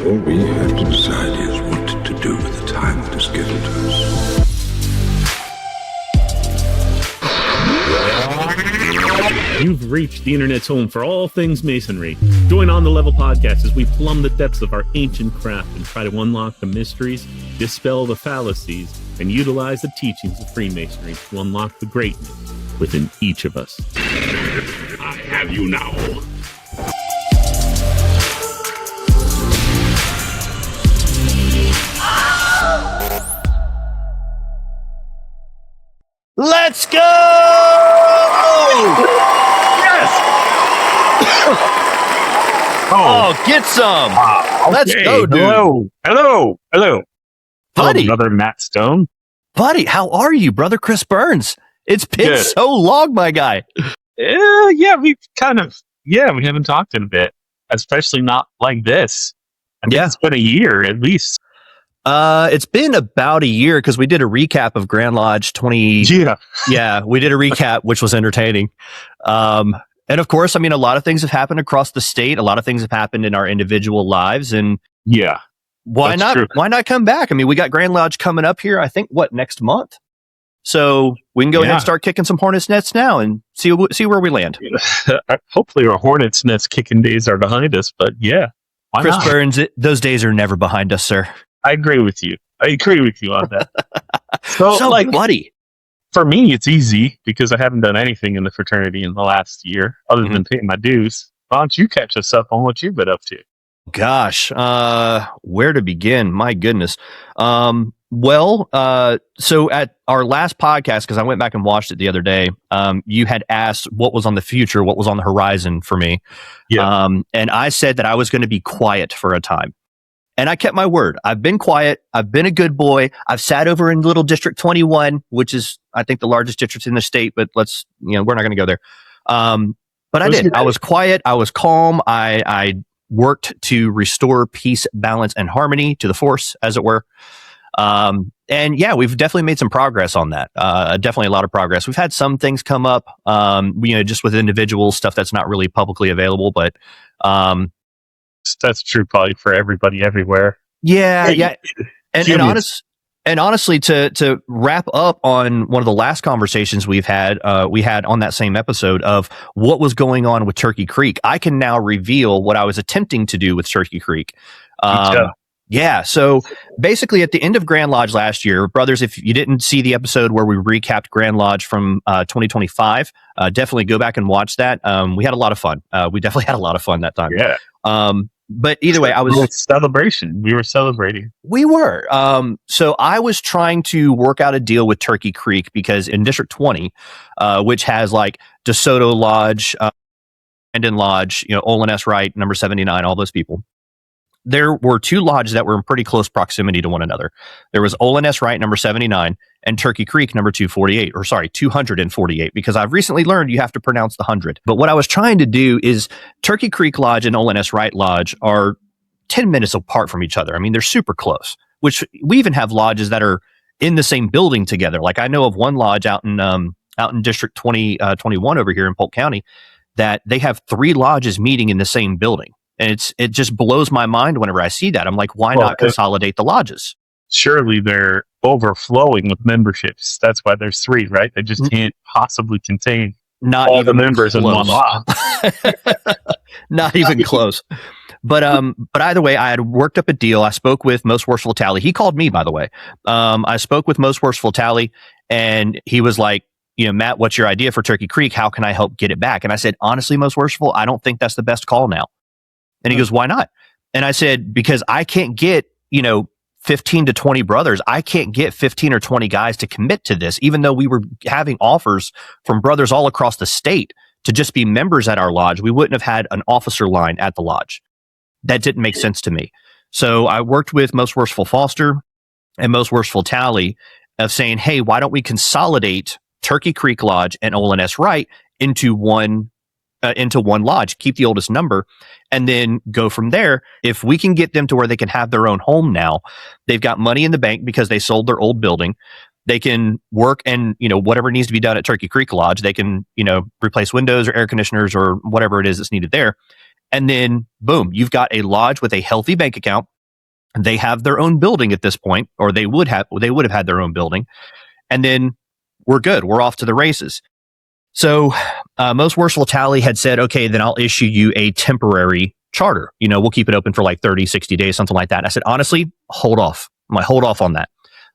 All we have to decide is what to do with the time that is given to us. You've reached the internet's home for all things masonry. Join On the Level podcast as we plumb the depths of our ancient craft and try to unlock the mysteries, dispel the fallacies, and utilize the teachings of Freemasonry to unlock the greatness within each of us. I have you now. Let's go! Yes! Oh, get some! Okay. Let's go, dude. Hello. Buddy. Hello, Brother Matt Stone. Buddy, how are you, brother Chris Burns? It's been Good. so long, my guy. Yeah, we haven't talked in a bit, especially not like this. I think it's been a year at least. It's been about a year because we did a recap of Grand Lodge 20. Yeah, we did a recap, which was entertaining. And of course, I mean, a lot of things have happened across the state. A lot of things have happened in our individual lives, and why not? True. Why not come back? I mean, we got Grand Lodge coming up here. I think next month. So we can go ahead and start kicking some hornets' nests now and see where we land. Hopefully, our hornets' nest kicking days are behind us. But why Chris not? Burns, those days are never behind us, sir. I agree with you. on that. So, buddy, for me, it's easy because I haven't done anything in the fraternity in the last year other than paying my dues. Why don't you catch us up on what you've been up to? Gosh, where to begin? My goodness. So at our last podcast, because I went back and watched it the other day, you had asked what was on the future, what was on the horizon for me. Yeah. And I said that I was going to be quiet for a time. And I kept my word. I've been quiet. I've been a good boy. I've sat over in little District 21, which is, I think, the largest district in the state, but we're not going to go there. But I did. I was quiet. I was calm. I worked to restore peace, balance, and harmony to the force, as it were. And yeah, we've definitely made some progress on that. Definitely a lot of progress. We've had some things come up, just with individuals, stuff that's not really publicly available, but, that's true probably for everybody everywhere. Yeah. And honestly, to wrap up on one of the last conversations we had on that same episode of what was going on with Turkey Creek, I can now reveal what I was attempting to do with Turkey Creek. Yeah. So basically at the end of Grand Lodge last year, brothers, if you didn't see the episode where we recapped Grand Lodge from 2025, definitely go back and watch that. We had a lot of fun. We definitely had a lot of fun that time. Yeah. But either way, We were celebrating. We were. So I was trying to work out a deal with Turkey Creek because in District 20, which has like DeSoto Lodge, Brandon Lodge, Olin S. Wright, number 79, all those people. There were two lodges that were in pretty close proximity to one another. There was Olin S. Wright, number 79, and Turkey Creek, number 248, because I've recently learned you have to pronounce the 100. But what I was trying to do is Turkey Creek Lodge and Olin S. Wright Lodge are 10 minutes apart from each other. I mean, they're super close, which we even have lodges that are in the same building together. Like I know of one lodge out in District 21 over here in Polk County that they have 3 lodges meeting in the same building. And it just blows my mind whenever I see that. I'm like, why not consolidate the lodges? Surely they're overflowing with memberships. That's why there's 3, right? They just can't possibly contain all the members in one lodge. Not even close. But either way, I had worked up a deal. I spoke with Most Worshipful Tally. He called me, by the way. I spoke with Most Worshipful Tally, and he was like, Matt, what's your idea for Turkey Creek? How can I help get it back? And I said, honestly, Most Worshipful, I don't think that's the best call now. And he goes, why not? And I said, because I can't get, 15 to 20 brothers. I can't get 15 or 20 guys to commit to this, even though we were having offers from brothers all across the state to just be members at our lodge. We wouldn't have had an officer line at the lodge. That didn't make sense to me. So I worked with Most Worshipful Foster and Most Worshipful Tally of saying, hey, why don't we consolidate Turkey Creek Lodge and Olin S. Wright into one lodge, keep the oldest number, and then go from there. If we can get them to where they can have their own home now, they've got money in the bank because they sold their old building. They can work and, whatever needs to be done at Turkey Creek Lodge, they can, replace windows or air conditioners or whatever it is that's needed there. And then boom, you've got a lodge with a healthy bank account. They have their own building at this point, or they would have had their own building. And then we're good. We're off to the races. So Most Worshipful Tally had said, okay, then I'll issue you a temporary charter. We'll keep it open for like 30, 60 days, something like that. And I said, honestly, hold off. I'm like, hold off on that.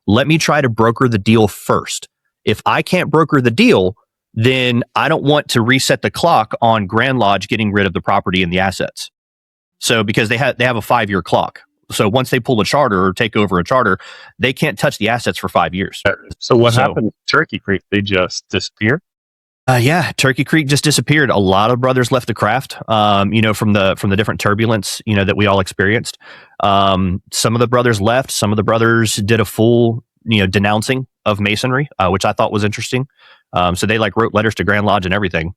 Let me try to broker the deal first. If I can't broker the deal, then I don't want to reset the clock on Grand Lodge getting rid of the property and the assets. So because they have a 5-year clock. So once they pull a charter or take over a charter, they can't touch the assets for 5 years. So what happened to Turkey Creek? They just disappeared? Yeah, Turkey Creek just disappeared. A lot of brothers left the craft, from the different turbulence, that we all experienced. Some of the brothers left. Some of the brothers did a full, denouncing of Masonry, which I thought was interesting. So they like wrote letters to Grand Lodge and everything.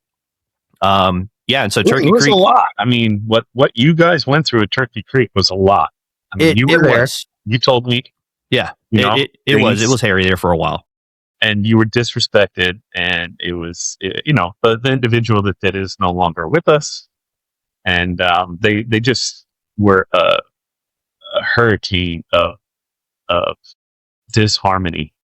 And so Turkey Creek was a lot. I mean, what you guys went through at Turkey Creek was a lot. I mean, you were there. You told me. Yeah, it was hairy there for a while. And you were disrespected, and it was, the individual that did is no longer with us, and they just were a hurricane of disharmony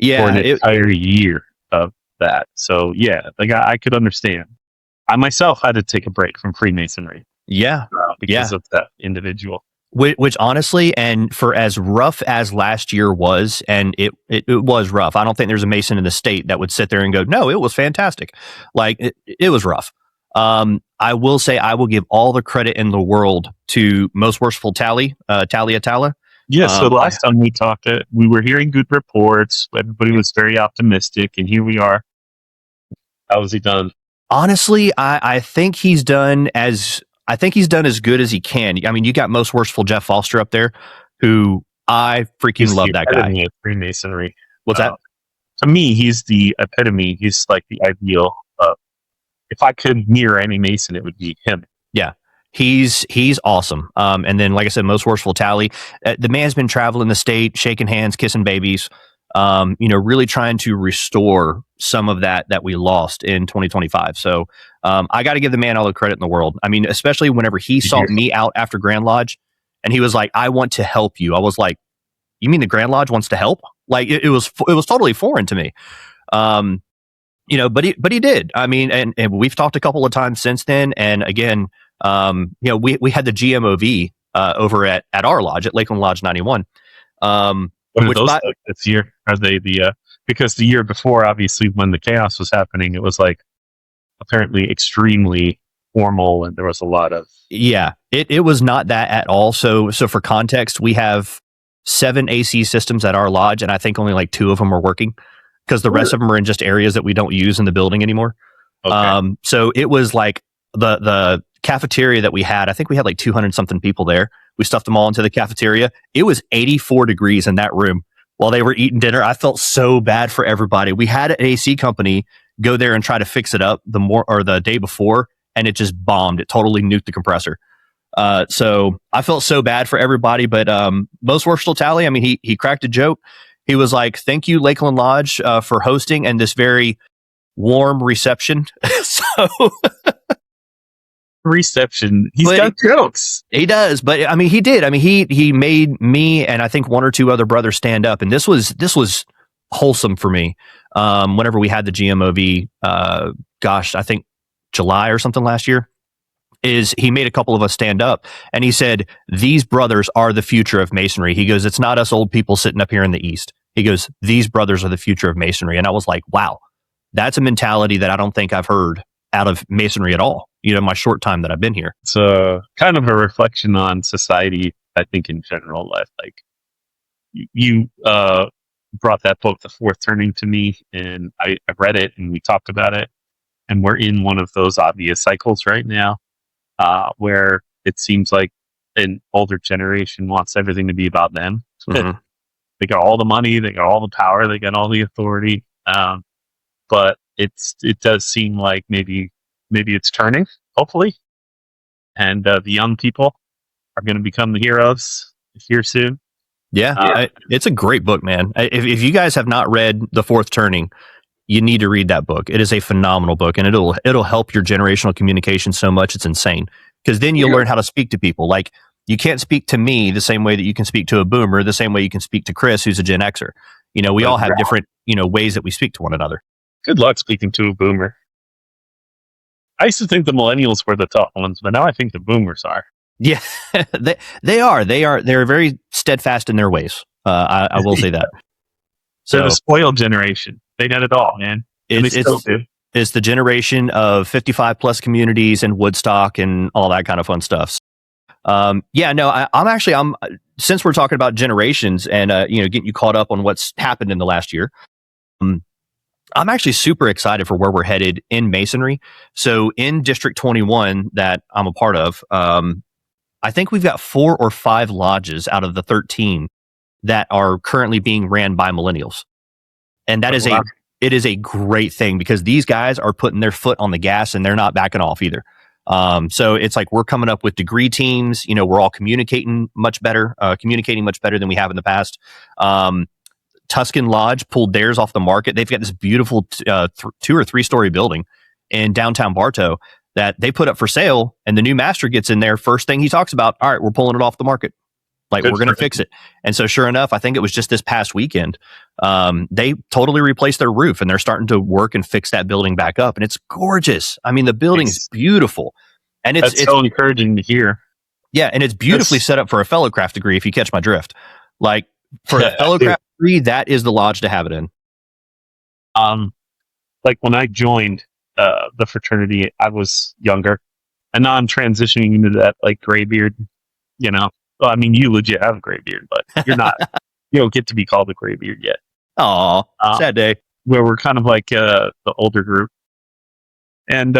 for an entire year of that. So yeah, like I could understand. I myself had to take a break from Freemasonry. Yeah, because of that individual. Which honestly, and for as rough as last year was, and it was rough. I don't think there's a Mason in the state that would sit there and go, no, it was fantastic. Like it was rough. I will say I will give all the credit in the world to Most Worshipful Tally, Talia Tala. Yeah, so last time we talked, we were hearing good reports. Everybody was very optimistic, and here we are. How has he done? Honestly, I think he's done as good as he can. I mean, you got Most Worshipful Jeff Foster up there, who I freaking love that guy. Of Freemasonry. What's that? To me, he's the epitome. He's like the ideal. If I could mirror any Mason, it would be him. Yeah. He's awesome. And then, like I said, Most Worshipful Tally, the man's been traveling the state, shaking hands, kissing babies, really trying to restore some of that we lost in 2025. So I got to give the man all the credit in the world. I mean, especially whenever he sought me out after Grand Lodge and he was like, I want to help you. I was like, you mean the Grand Lodge wants to help? Like it was totally foreign to me. But he did. I mean, and we've talked a couple of times since then. And again, we had the GMOV over at our lodge at Lakeland Lodge 91. What are those this year? Are they because the year before, obviously, when the chaos was happening, it was like apparently extremely formal, and there was a lot of it was not that at all. So for context, we have 7 AC systems at our lodge, and I think only like 2 of them are working because the rest of them are in just areas that we don't use in the building anymore. Okay. So it was like the cafeteria that we had. I think we had like 200 something people there. We stuffed them all into the cafeteria. It was 84 degrees in that room while they were eating dinner. I felt so bad for everybody. We had an AC company go there and try to fix it up the day before, and it just bombed. It totally nuked the compressor. So I felt so bad for everybody. But Most Worshipful Tally, I mean, he cracked a joke. He was like, "Thank you, Lakeland Lodge, for hosting and this very warm reception." So. Reception. He's got jokes. He does, but I mean, he did. I mean, he made me and I think 1 or 2 other brothers stand up, and this was wholesome for me. Whenever we had the GMOV, I think July or something last year, is he made a couple of us stand up, and he said, "These brothers are the future of Masonry." He goes, "It's not us old people sitting up here in the East." He goes, "These brothers are the future of Masonry," and I was like, "Wow, that's a mentality that I don't think I've heard out of Masonry at all, my short time that I've been here." It's kind of a reflection on society, I think, in general. Like you brought that book, The Fourth Turning, to me, and I read it and we talked about it, and we're in one of those obvious cycles right now where it seems like an older generation wants everything to be about them. Mm-hmm. They got all the money, they got all the power, they got all the authority, but it does seem like maybe it's turning, hopefully, and the young people are going to become the heroes here soon. Yeah, it's a great book, man. If you guys have not read The Fourth Turning, you need to read that book. It is a phenomenal book, and it'll help your generational communication so much. It's insane. because then you'll learn how to speak to people. Like, you can't speak to me the same way that you can speak to a boomer, the same way you can speak to Chris, who's a Gen Xer. You know, we all have different, you know, ways that we speak to one another. Good luck speaking to a boomer. I used to think the millennials were the tough ones, but now I think the boomers are. Yeah, they are. They're very steadfast in their ways. I will say that. So they're the spoiled generation. They got it all, man. It's the generation of 55 plus communities and Woodstock and all that kind of fun stuff. I'm since we're talking about generations and you know, getting you caught up on what's happened in the last year. I'm actually super excited for where we're headed in Masonry. So in District 21 that I'm a part of, I think we've got 4 or 5 lodges out of the 13 that are currently being ran by millennials. And that it is a great thing because these guys are putting their foot on the gas and they're not backing off either. So it's like we're coming up with degree teams. You know, we're all communicating much better than we have in the past. Tuscan Lodge pulled theirs off the market. They've got this beautiful 2 or 3 story building in downtown Bartow that they put up for sale, and the new master gets in there. First thing he talks about, all right, we're pulling it off the market. Like, we're going to fix it. And so sure enough, I think it was just this past weekend, they totally replaced their roof and they're starting to work and fix that building back up. And it's gorgeous. I mean, the building is beautiful. And it's so encouraging to hear. Yeah. And it's beautifully set up for a fellowcraft degree, if you catch my drift. Like, for a fellowcraft degree, that is the lodge to have it in. Like when I joined the fraternity, I was younger. And now I'm transitioning into that like gray beard, you know. Well, I mean, you legit have a gray beard, but you're not. You don't get to be called a gray beard yet. Aw, sad day. Where we're kind of like the older group, and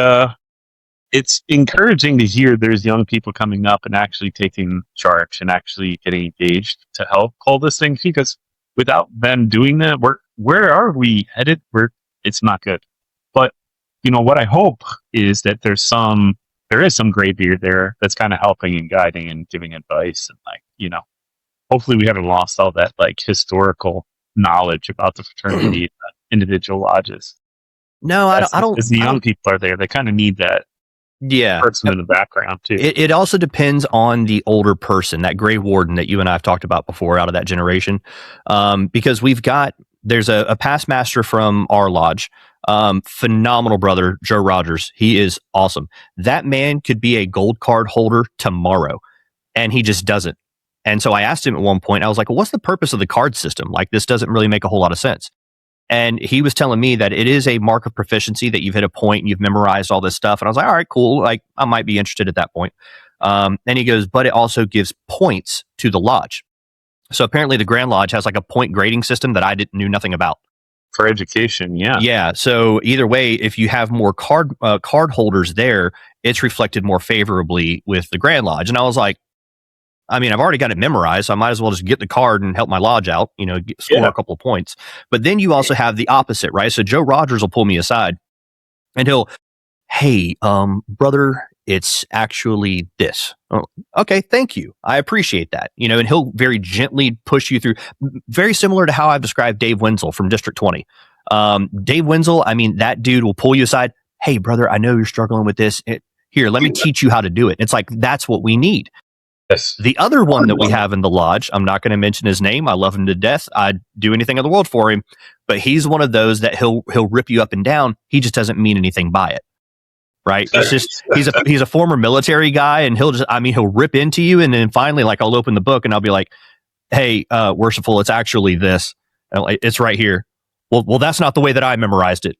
it's encouraging to hear there's young people coming up and actually taking charge and actually getting engaged to help pull this thing. Because without them doing that, where are we headed? It's not good. But you know what I hope is that there is some gray beard there that's kind of helping and guiding and giving advice. And like, you know, hopefully we haven't lost all that like historical knowledge about the fraternity and the individual lodges. No, I don't. As the young people are there, they kind of need that person in the background too. It also depends on the older person, that gray warden that you and I have talked about before out of that generation. Because there's a past master from our lodge. Phenomenal brother, Joe Rogers. He is awesome. That man could be a gold card holder tomorrow, and he just doesn't. And so I asked him at one point, I was like, well, what's the purpose of the card system? Like, this doesn't really make a whole lot of sense. And he was telling me that it is a mark of proficiency, that you've hit a point and you've memorized all this stuff. And I was like, all right, cool. Like, I might be interested at that point. And he goes, but it also gives points to the lodge. So apparently the Grand Lodge has like a point grading system that I knew nothing about. For education, yeah. Yeah. So either way, if you have more card holders there, it's reflected more favorably with the Grand Lodge. And I was like, I mean, I've already got it memorized, so I might as well just get the card and help my lodge out, you know, score a couple of points. But then you also have the opposite, right? So Joe Rogers will pull me aside and hey, brother, it's actually this. Oh, okay, thank you. I appreciate that. You know, and he'll very gently push you through, very similar to how I've described Dave Wenzel from District 20. Dave Wenzel, I mean, that dude will pull you aside. Hey, brother, I know you're struggling with this. Here, let me teach you how to do it. It's like, that's what we need. Yes. The other one that we have in the lodge, I'm not going to mention his name. I love him to death. I'd do anything in the world for him. But he's one of those that he'll rip you up and down. He just doesn't mean anything by it. Right? It's just he's a former military guy, and he'll rip into you, and then finally, like, I'll open the book and I'll be like, "Hey, Worshipful, it's actually this. And like, it's right here." Well, that's not the way that I memorized it.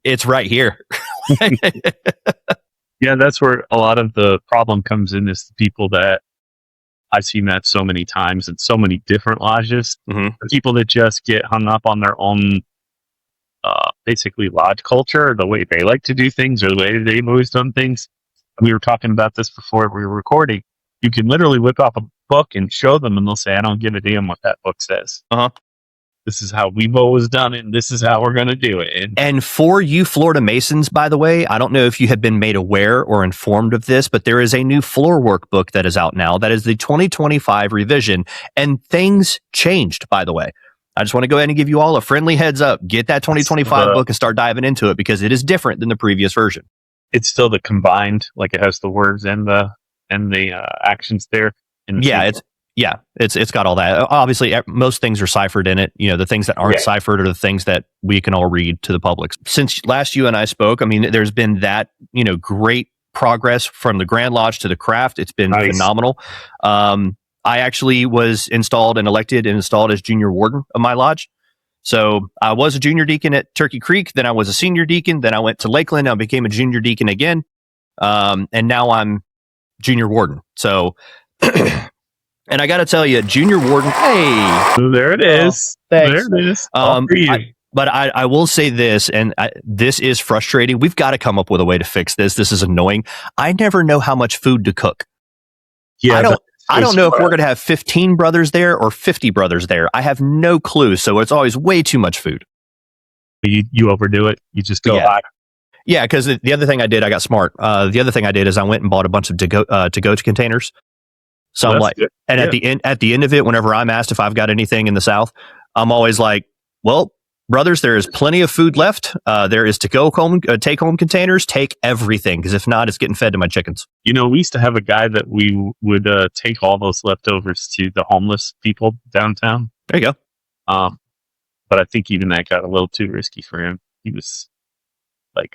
It's right here. Yeah, that's where a lot of the problem comes in, is the people that I've seen that so many times in so many different lodges. Mm-hmm. The people that just get hung up on their own, basically lodge culture, or the way they like to do things, or the way they've always done things. We were talking about this before we were recording. You can literally whip up a book and show them, and they'll say, "I don't give a damn what that book says. This is how we've always done it, and this is how we're going to do it." And for you Florida Masons, by the way, I don't know if you have been made aware or informed of this, but there is a new floor workbook that is out now. That is the 2025 revision, and things changed, by the way. I just want to go ahead and give you all a friendly heads up. Get that 2025 book and start diving into it, because it is different than the previous version. it's still the combined, like it has the words and the actions there. It's got all that. Obviously, most things are ciphered in it. The things that aren't ciphered are the things that we can all read to the public. Since last you and I spoke, I mean, there's been that, great progress from the Grand Lodge to the craft. It's been phenomenal. I actually was elected and installed as junior warden of my lodge. So I was a junior deacon at Turkey Creek. Then I was a senior deacon. Then I went to Lakeland. I became a junior deacon again. And now I'm junior warden. So, and I got to tell you, junior warden, hey. There it is. Thanks. There it is. But I will say this, and this is frustrating. We've got to come up with a way to fix this. This is annoying. I never know how much food to cook. Yeah, I don't know if we're going to have 15 brothers there or 50 brothers there. I have no clue. So it's always way too much food. You overdo it. You just go high. Yeah, because the other thing I did, I got smart. The other thing I did is I went and bought a bunch of to-go containers. So I'm like, and at the end of it, whenever I'm asked if I've got anything in the South, I'm always like, well, brothers, there is plenty of food left. There is take home containers. Take everything, because if not, it's getting fed to my chickens. We used to have a guy that we would take all those leftovers to the homeless people downtown. There you go. But I think even that got a little too risky for him. He was like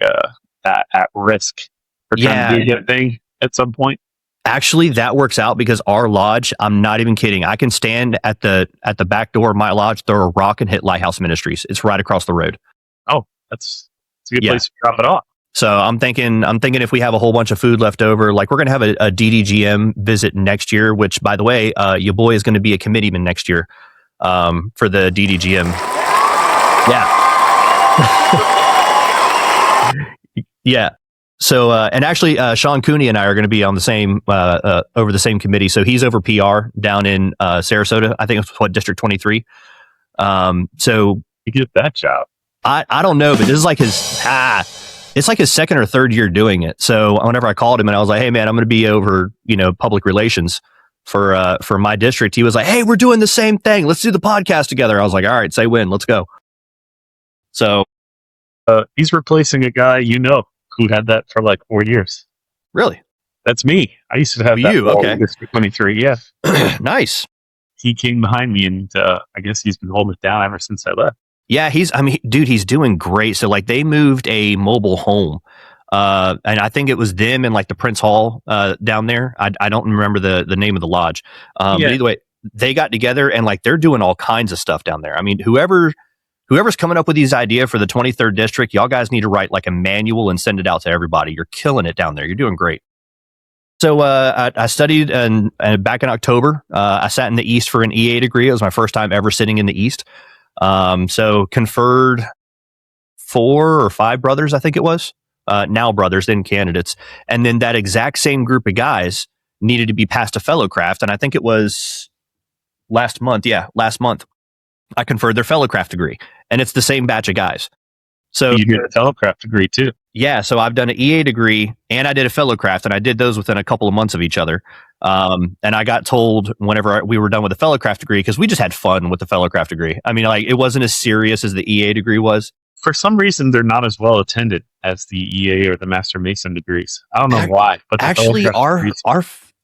at risk for trying to do a thing at some point. Actually, that works out because our lodge, I'm not even kidding, I can stand at the back door of my lodge, throw a rock, and hit Lighthouse Ministries. It's right across the road. Oh, that's a good place to drop it off. So I'm thinking if we have a whole bunch of food left over, like we're going to have a DDGM visit next year, which, by the way, your boy is going to be a committeeman next year for the DDGM. Yeah. Yeah. So, and actually, Sean Cooney and I are going to be on the same, over the same committee. So he's over PR down in Sarasota. I think it's District 23. So you get that job. I don't know, but this is like it's like his second or third year doing it. So whenever I called him and I was like, hey man, I'm going to be over, public relations for my district. He was like, hey, we're doing the same thing. Let's do the podcast together. I was like, all right, say when, let's go. So, he's replacing a guy, who had that for like 4 years. Really? That's me. I used to have that. Okay. District 23. Yeah. Nice. He came behind me, and I guess he's been holding it down ever since I left. Yeah, he's doing great. So like they moved a mobile home. And I think it was them and like the Prince Hall down there. I don't remember the name of the lodge. But either way, they got together and like they're doing all kinds of stuff down there. I mean, whoever's coming up with these ideas for the 23rd district, y'all guys need to write like a manual and send it out to everybody. You're killing it down there. You're doing great. So I studied and back in October, I sat in the East for an EA degree. It was my first time ever sitting in the East. So conferred 4 or 5 brothers, I think it was, now brothers, then candidates. And then that exact same group of guys needed to be passed a fellowcraft. And I think it was last month. Yeah, last month. I conferred their fellowcraft degree, and it's the same batch of guys. So you get a fellowcraft degree too. Yeah, so I've done an EA degree and I did a fellowcraft, and I did those within a couple of months of each other. And I got told whenever we were done with the fellowcraft degree, because we just had fun with the fellowcraft degree. I mean, like it wasn't as serious as the EA degree was. For some reason, they're not as well attended as the EA or the Master Mason degrees. I don't know why, but actually,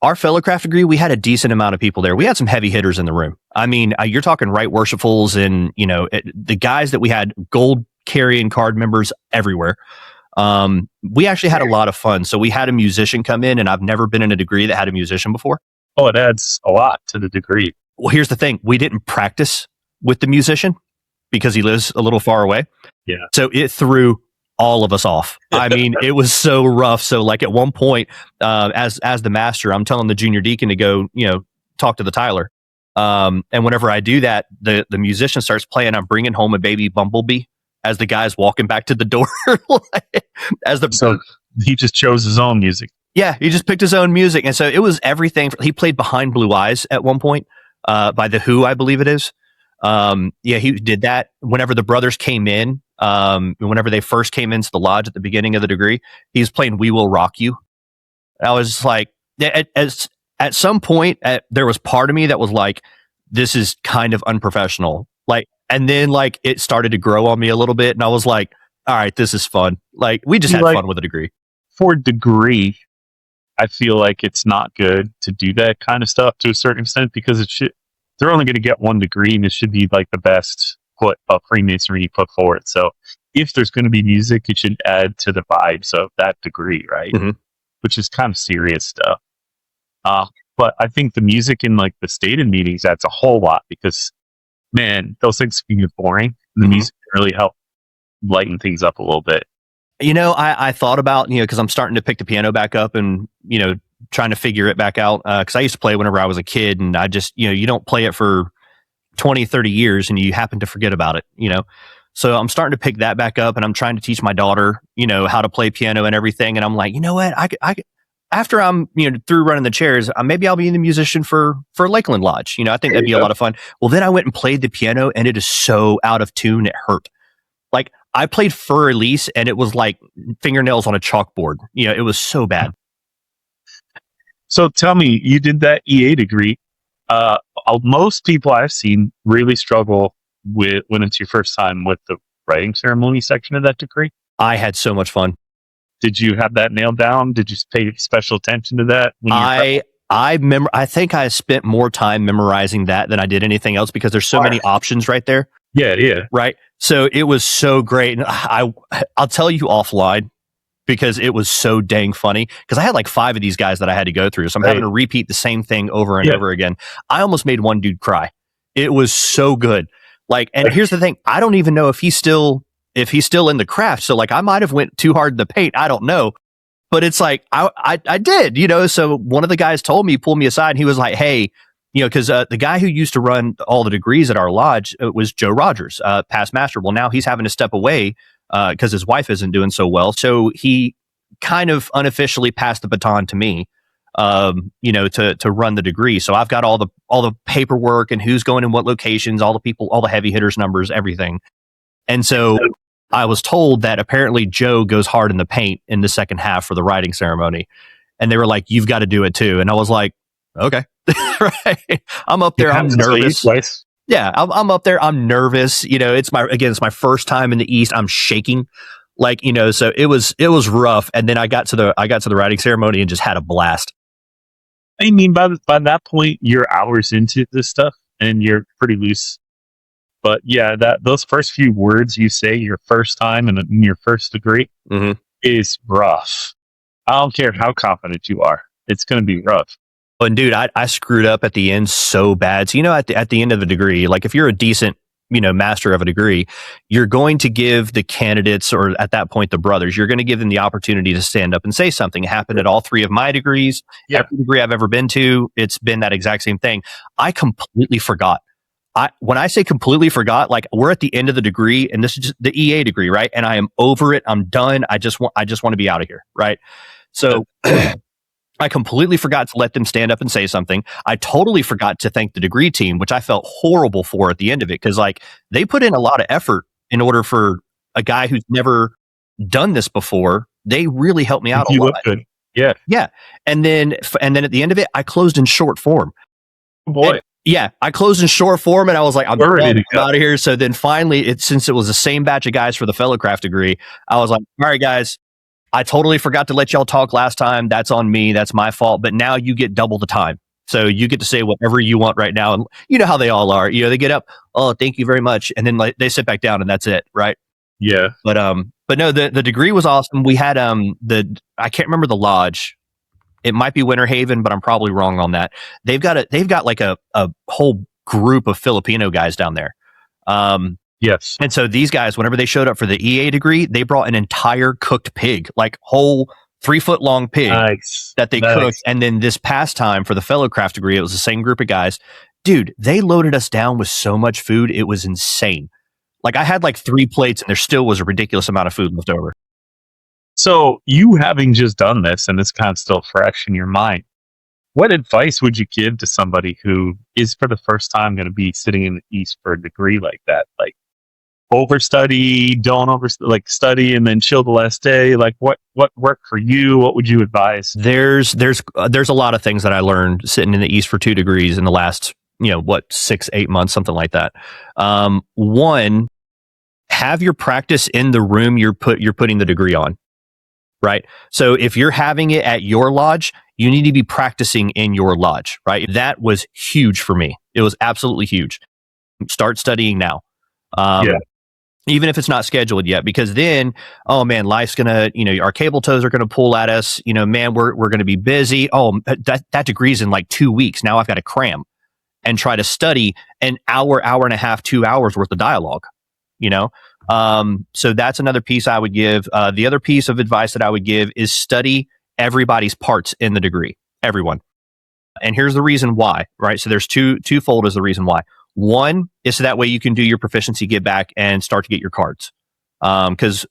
our fellowcraft degree, we had a decent amount of people there. We had some heavy hitters in the room. I mean, you're talking right worshipfuls and, the guys that we had, gold carrying card members everywhere. We actually had a lot of fun. So we had a musician come in, and I've never been in a degree that had a musician before. Oh, it adds a lot to the degree. Well, here's the thing. We didn't practice with the musician because he lives a little far away. Yeah. So it threw all of us off. I mean, it was so rough. So like at one point, as the master, I'm telling the junior deacon to go, talk to the Tyler. And whenever I do that, the musician starts playing, I'm bringing home a baby bumblebee as the guy's walking back to the door. So he just chose his own music. Yeah. He just picked his own music. And so it was everything. He played Behind Blue Eyes at one point, by The Who, I believe it is. He did that whenever the brothers came in. Whenever they first came into the lodge at the beginning of the degree, he was playing We Will Rock You. I was like, at some point, there was part of me that was like, this is kind of unprofessional. Like, and then like it started to grow on me a little bit, and I was like, all right, this is fun. Like, we just had fun with a degree. for a degree, I feel like it's not good to do that kind of stuff to a certain extent because they're only going to get one degree and it should be like the best foot of Freemasonry put forward. So if there's going to be music, it should add to the vibes of that degree, right? Mm-hmm. Which is kind of serious stuff. But I think the music in like the stated meetings adds a whole lot because, man, those things can get boring. And the music can really help lighten things up a little bit. You know, I thought about, because I'm starting to pick the piano back up and, trying to figure it back out. Because I used to play whenever I was a kid and I just, you don't play it for 20, 30 years and you happen to forget about it, So I'm starting to pick that back up and I'm trying to teach my daughter, how to play piano and everything. And I'm like, you know what? I after I'm, through running the chairs, maybe I'll be the musician for Lakeland Lodge. I think that'd be a lot of fun. Well, then I went and played the piano and it is so out of tune. It hurt. Like I played Fur Elise and it was like fingernails on a chalkboard. It was so bad. So tell me, you did that EA degree. Most people I've seen really struggle with when it's your first time with the writing ceremony section of that degree. I had so much fun. Did you have that nailed down? Did you pay special attention to that? I think I spent more time memorizing that than I did anything else because there's so many options right there. Yeah. Right. So it was so great. And I'll tell you offline because it was so dang funny because I had like 5 of these guys that I had to go through. So I'm having to repeat the same thing over and over again. I almost made one dude cry. It was so good. And here's the thing. I don't even know if he's still in the craft. So like I might have went too hard in the paint. I don't know. But it's like, I did, So one of the guys pulled me aside and he was like, hey, because the guy who used to run all the degrees at our lodge was Joe Rogers, past master. Well, now he's having to step away because his wife isn't doing so well. So he kind of unofficially passed the baton to me, to run the degree. So I've got all the paperwork and who's going in what locations, all the people, all the heavy hitters numbers, everything. And so I was told that apparently Joe goes hard in the paint in the second half for the writing ceremony. And they were like, you've got to do it too. And I was like, okay. Right. I'm up there. I'm nervous. Yeah. I'm up there. I'm nervous. It's my first time in the East. I'm shaking. So it was rough. And then I got to the writing ceremony and just had a blast. I mean, by that point, you're hours into this stuff and you're pretty loose. But yeah, those first few words you say your first time and in your first degree is rough. I don't care how confident you are. It's going to be rough. And dude, I screwed up at the end so bad. So, at the end of the degree, like if you're a decent, master of a degree, you're going to give the candidates, or at that point, the brothers, you're going to give them the opportunity to stand up and say something. It happened at all 3 of my degrees. Yeah. Every degree I've ever been to, it's been that exact same thing. I completely forgot. When I say completely forgot, like we're at the end of the degree and this is just the EA degree, right? And I am over it. I'm done. I just want to be out of here. Right. So I completely forgot to let them stand up and say something. I totally forgot to thank the degree team, which I felt horrible for at the end of it. Cause like they put in a lot of effort in order for a guy who's never done this before. They really helped me out a lot. You look good. Yeah. Yeah. And then at the end of it, I closed in short form. Oh boy. Yeah, I closed in short form and I was like, I'm out of here. So then finally, since it was the same batch of guys for the fellow craft degree, I was like, all right, guys, I totally forgot to let y'all talk last time. That's on me. That's my fault. But now you get double the time. So you get to say whatever you want right now. And you know how they all are. They get up, oh, thank you very much. And then they sit back down and that's it. Right. Yeah. But no, the degree was awesome. We had I can't remember the lodge. It might be Winter Haven, but I'm probably wrong on that. They've got like a whole group of Filipino guys down there. Yes. And so these guys, whenever they showed up for the EA degree, they brought an entire cooked pig, like whole 3-foot long pig that they cooked. And then this past time for the fellow craft degree, it was the same group of guys. Dude, they loaded us down with so much food. It was insane. Like I had like 3 plates and there still was a ridiculous amount of food left over. So you having just done this and it's kind of still fresh in your mind, what advice would you give to somebody who is for the first time going to be sitting in the East for a degree like that? Like overstudy, don't study and then chill the last day. Like what worked for you? What would you advise? There's a lot of things that I learned sitting in the East for 2 degrees in the last, 6-8 months, something like that. One, have your practice in the room you're putting the degree on. right? So if you're having it at your lodge, you need to be practicing in your lodge, right? That was huge for me. It was absolutely huge. Start studying now. Yeah. Even if it's not scheduled yet, because then, oh man, life's gonna, our cable toes are gonna pull at us. Man, we're gonna be busy. Oh, that degree's in like 2 weeks. Now I've got to cram and try to study an hour and a half, 2 hours worth of dialogue. So that's another piece I would give. The other piece of advice that I would give is study everybody's parts in the degree, everyone. And here's the reason why, right? So there's twofold is the reason why. One is so that way you can do your proficiency get back and start to get your cards. Because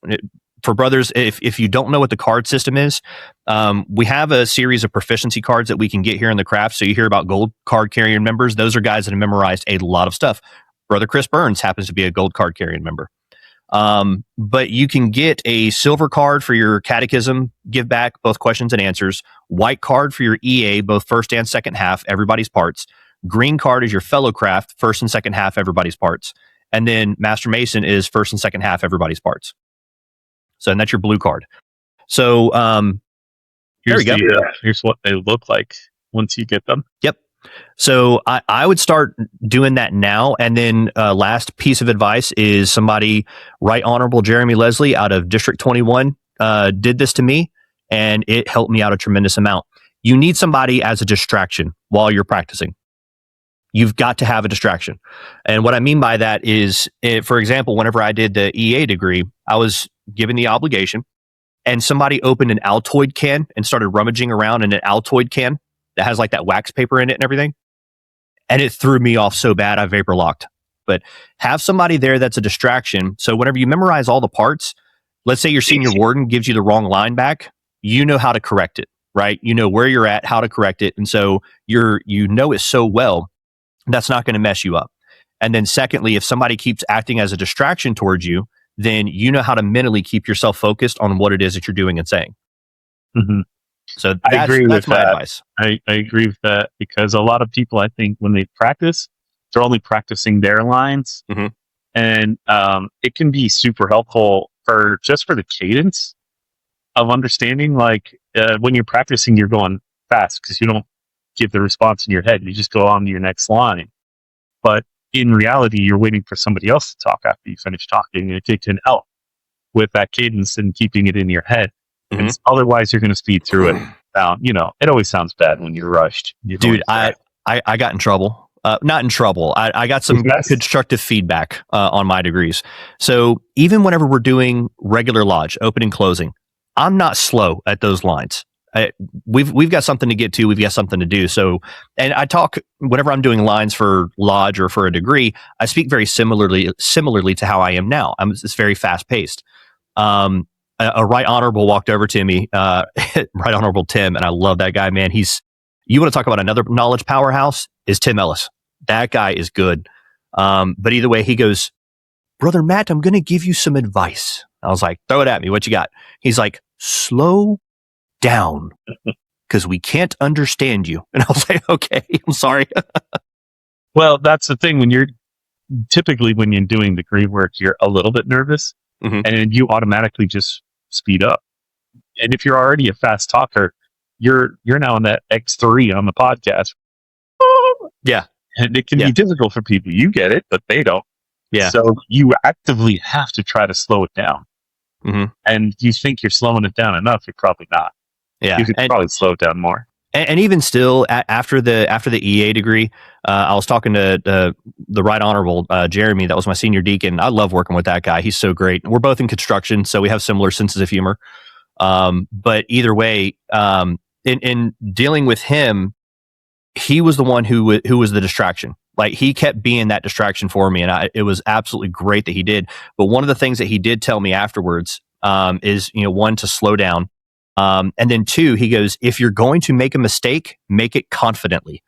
for brothers, if you don't know what the card system is, we have a series of proficiency cards that we can get here in the craft. So you hear about gold card carrying members. Those are guys that have memorized a lot of stuff. Brother Chris Burns happens to be a gold card carrying member. But you can get a silver card for your catechism, give back, both questions and answers. White card for your EA, both first and second half, everybody's parts. Green card is your fellow craft, first and second half, everybody's parts. And then Master Mason is first and second half, everybody's parts. So, and that's your blue card. So, here we go. Here's what they look like once you get them. Yep. So I would start doing that now. And then last piece of advice is somebody, Right Honorable Jeremy Leslie out of District 21, did this to me, and it helped me out a tremendous amount. You need somebody as a distraction while you're practicing. You've got to have a distraction. And what I mean by that is, for example, whenever I did the EA degree, I was given the obligation, and somebody opened an Altoid can and started rummaging around in an Altoid can that has like that wax paper in it and everything. And it threw me off so bad, I vapor locked. But have somebody there that's a distraction. So whenever you memorize all the parts, let's say your senior warden gives you the wrong line back, you know how to correct it, right? You know where you're at, how to correct it. And so you know it so well, that's not going to mess you up. And then secondly, if somebody keeps acting as a distraction towards you, then you know how to mentally keep yourself focused on what it is that you're doing and saying. Mm-hmm. So that's my advice. I agree with that, because a lot of people, I think, when they practice, they're only practicing their lines. Mm-hmm. And it can be super helpful for the cadence of understanding. Like when you're practicing, you're going fast because you don't give the response in your head. You just go on to your next line. But in reality, you're waiting for somebody else to talk after you finish talking, and it takes an help with that cadence and keeping it in your head. Mm-hmm. And otherwise, you're going to speed through it down. It always sounds bad when you're rushed. Dude, I got in trouble. Not in trouble. I got some constructive feedback on my degrees. So even whenever we're doing regular lodge, open and closing, I'm not slow at those lines. We've got something to get to. We've got something to do. So, and I talk whenever I'm doing lines for lodge or for a degree, I speak very similarly to how I am now. It's very fast paced. A Right Honorable walked over to me, Right Honorable Tim, and I love that guy, man. You want to talk about another knowledge powerhouse, is Tim Ellis. That guy is good. But either way, he goes, Brother Matt, I'm going to give you some advice. I was like, throw it at me. What you got? He's like, slow down because we can't understand you. And I was like, okay, I'm sorry. Well, that's the thing. When you're doing degree work, you're a little bit nervous, mm-hmm. and you automatically just speed up. And if you're already a fast talker, you're now in that X3 on the podcast. Yeah. And it can be difficult for people. You get it, but they don't. Yeah. So you actively have to try to slow it down. Mm-hmm. And you think you're slowing it down enough, you're probably not. Yeah. You could probably slow it down more. And even still, after the EA degree, I was talking to the Right Honorable Jeremy. That was my senior deacon. I love working with that guy. He's so great. We're both in construction, so we have similar senses of humor. But either way, in dealing with him, he was the one who was the distraction. Like, he kept being that distraction for me, and it was absolutely great that he did. But one of the things that he did tell me afterwards is, one, to slow down. And then two, he goes, if you're going to make a mistake, make it confidently.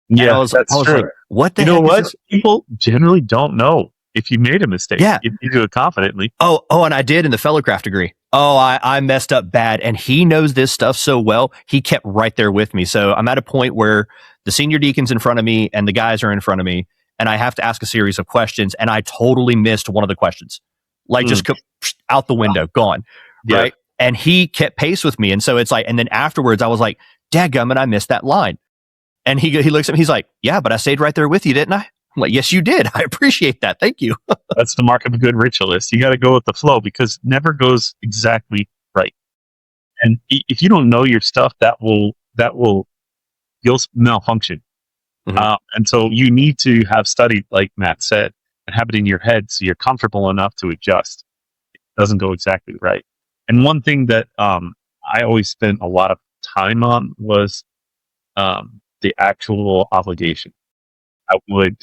Yeah, that's true. Like, what the heck? You know what? Is people generally don't know if you made a mistake. Yeah. You do it confidently. Oh, and I did in the fellowcraft degree. Oh, I messed up bad. And he knows this stuff so well. He kept right there with me. So I'm at a point where the senior deacon's in front of me and the guys are in front of me, and I have to ask a series of questions. And I totally missed one of the questions. Like, just out the window, gone. Yeah. Right. And he kept pace with me. And so it's like, and then afterwards I was like, dadgummit, I missed that line. And he looks at me, he's like, yeah, but I stayed right there with you, didn't I? I'm like, yes, you did. I appreciate that. Thank you. That's the mark of a good ritualist. You got to go with the flow because it never goes exactly right. And if you don't know your stuff, you'll malfunction. Mhm. And so you need to have studied, like Matt said, and have it in your head so you're comfortable enough to adjust. It doesn't go exactly right. And one thing that I always spent a lot of time on was the actual obligation. I would,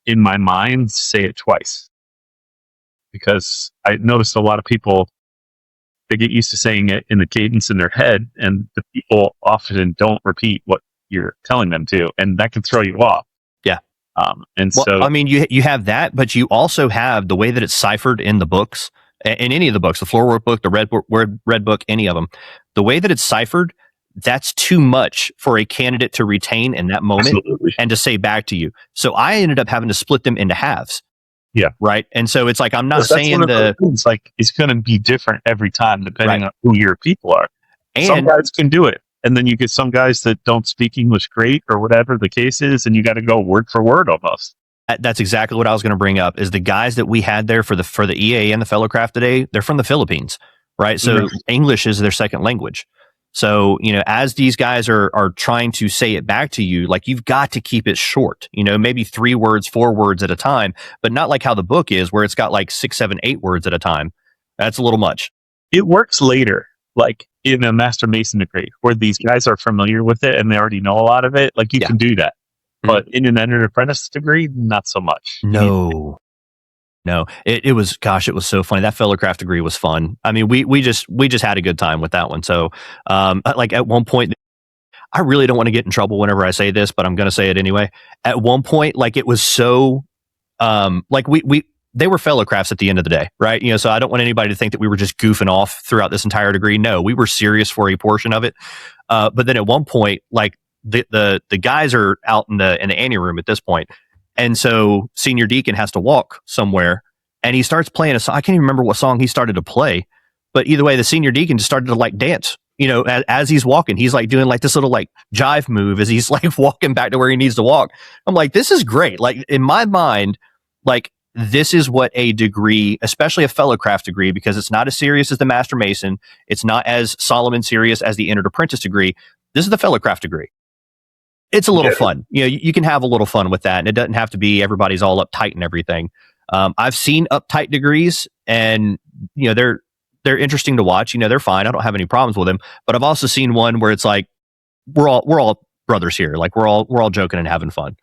in my mind, say it twice because I noticed a lot of people, they get used to saying it in the cadence in their head, and the people often don't repeat what you're telling them to, and that can throw you off. Yeah. And Well, so, I mean, you have that, but you also have the way that it's ciphered in the books, in any of the books, the Floor Workbook, the Red Book, any of them. The way that it's ciphered, that's too much for a candidate to retain in that moment absolutely. and to say back to you. So I ended up having to split them into halves. Yeah. Right. And so it's like, I'm not That's saying one of those things, like it's going to be different every time depending on who your people are. Some and guys can do it. And then you get some guys that don't speak English great or whatever the case is, and you got to go word for word almost. that's exactly what I was going to bring up is the guys that we had there for the EA and the Fellowcraft today, they're from the Philippines, right? So Mhm. English is their second language. So, as these guys are trying to say it back to you, like you've got to keep it short, maybe 3 words, 4 words at a time, but not like how the book is where it's got like 6, 7, 8 words at a time. That's a little much. It works later, like in a Master Mason degree, where these guys are familiar with it and they already know a lot of it. Like you can do that. Mhm. But in an entered apprentice degree, not so much. No, it was, gosh, it was so funny. That Fellowcraft degree was fun. I mean, we just had a good time with that one. So, like at one point, I really don't want to get in trouble whenever I say this, but I'm going to say it anyway. At one point, like it was so, like they were Fellowcrafts at the end of the day, right? So I don't want anybody to think that we were just goofing off throughout this entire degree. No, we were serious for a portion of it. But then at one point, like the guys are out in the ante room at this point. And so Senior Deacon has to walk somewhere and he starts playing a song. I can't even remember what song he started to play, but either way, the Senior Deacon just started to like dance, as he's walking, he's like doing like this little like jive move as he's like walking back to where he needs to walk. I'm like, this is great. Like in my mind, like this is what a degree, especially a Fellowcraft degree, because it's not as serious as the Master Mason. It's not as solemn and serious as the Entered Apprentice degree. This is the Fellowcraft degree. It's a little fun. You can have a little fun with that. And it doesn't have to be everybody's all uptight and everything. I've seen uptight degrees and, they're interesting to watch. They're fine. I don't have any problems with them. But I've also seen one where it's like, we're all brothers here. Like we're all joking and having fun.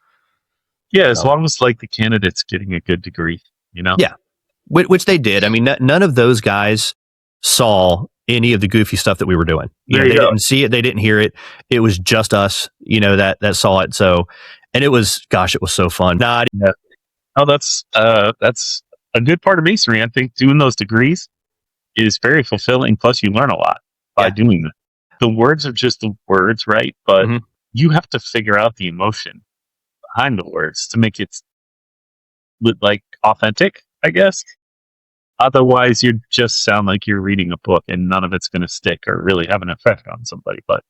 Yeah. As long as like the candidate's getting a good degree, Yeah. Which they did. I mean, none of those guys saw any of the goofy stuff that we were doing. They didn't see it. They didn't hear it. It was just us, that saw it. So, and it was so fun. Oh, that's a good part of Masonry. I think doing those degrees is very fulfilling. Plus you learn a lot by doing them. The words are just the words, right? But you have to figure out the emotion behind the words to make it like authentic, I guess. Otherwise, you just sound like you're reading a book and none of it's going to stick or really have an effect on somebody. But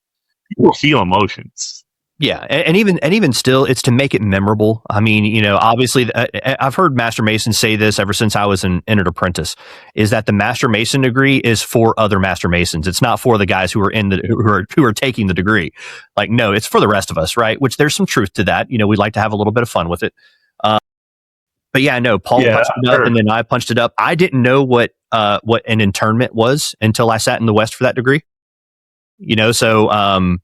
you will feel emotions. Yeah. And even still, it's to make it memorable. I mean, obviously, I've heard Master Masons say this ever since I was an entered apprentice, is that the Master Mason degree is for other Master Masons. It's not for the guys who are who are taking the degree. Like, no, it's for the rest of us, right? Which there's some truth to that. We like to have a little bit of fun with it. But yeah, no, Paul punched it up and then I punched it up. I didn't know what an internment was until I sat in the West for that degree. So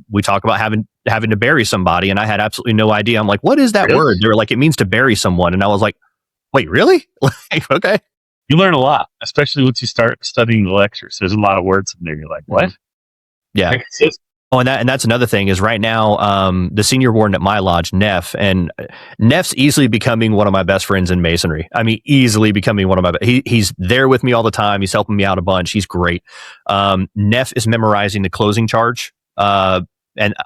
we talk about having to bury somebody, and I had absolutely no idea. I'm like, what is that word? They were like, it means to bury someone, and I was like, wait, really? Like, okay. You learn a lot, especially once you start studying the lectures. There's a lot of words in there. You're like, what? Yeah. Oh, and that's another thing is right now, the senior warden at my lodge, Neff's easily becoming one of my best friends in Masonry. I mean, easily becoming one of my, he's there with me all the time. He's helping me out a bunch. He's great. Neff is memorizing the closing charge. And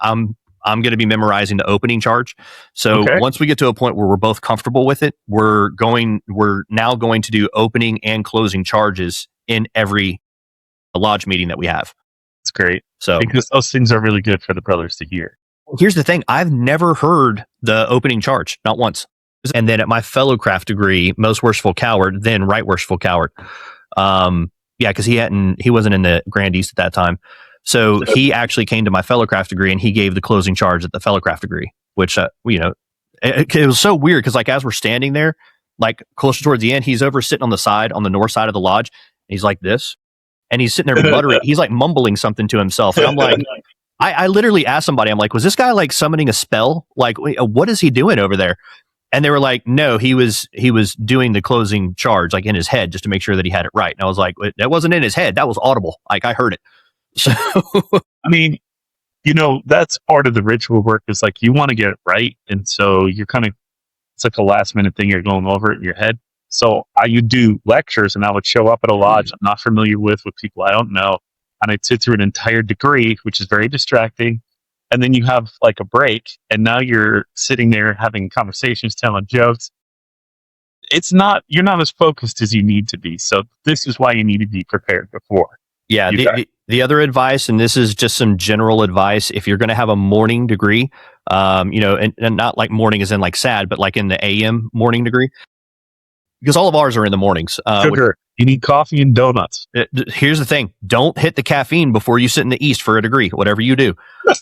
I'm going to be memorizing the opening charge. So once we get to a point where we're both comfortable with it, we're now going to do opening and closing charges in every lodge meeting that we have. It's great. So Because those things are really good for the brothers to hear. here's the thing. I've never heard the opening charge, not once. And then at my fellow craft degree, Most Worshipful Coward, then Right Worshipful Coward. Because he wasn't in the Grand East at that time. So he actually came to my fellow craft degree and he gave the closing charge at the fellow craft degree, which, it was so weird because like as we're standing there, like closer towards the end, he's over sitting on the side, on the north side of the lodge. And he's like this. And he's sitting there muttering. He's like mumbling something to himself. And I'm like, I literally asked somebody, I'm like, was this guy like summoning a spell? Like, what is he doing over there? And they were like, no, he was doing the closing charge, like in his head, just to make sure that he had it right. And I was like, that wasn't in his head. That was audible. Like I heard it. So, I mean, that's part of the ritual work is like you want to get it right. And so you're it's like a last minute thing you're going over it in your head. So you do lectures and I would show up at a lodge I'm not familiar with people I don't know. And I'd sit through an entire degree, which is very distracting. And then you have like a break and now you're sitting there having conversations, telling jokes. You're not as focused as you need to be. So this is why you need to be prepared before. yeah. The other advice, and this is just some general advice, if you're going to have a morning degree, and not like morning as in like sad, but like in the AM morning degree, because all of ours are in the mornings. Sugar. You need coffee and donuts. Here's the thing. Don't hit the caffeine before you sit in the East for a degree, whatever you do.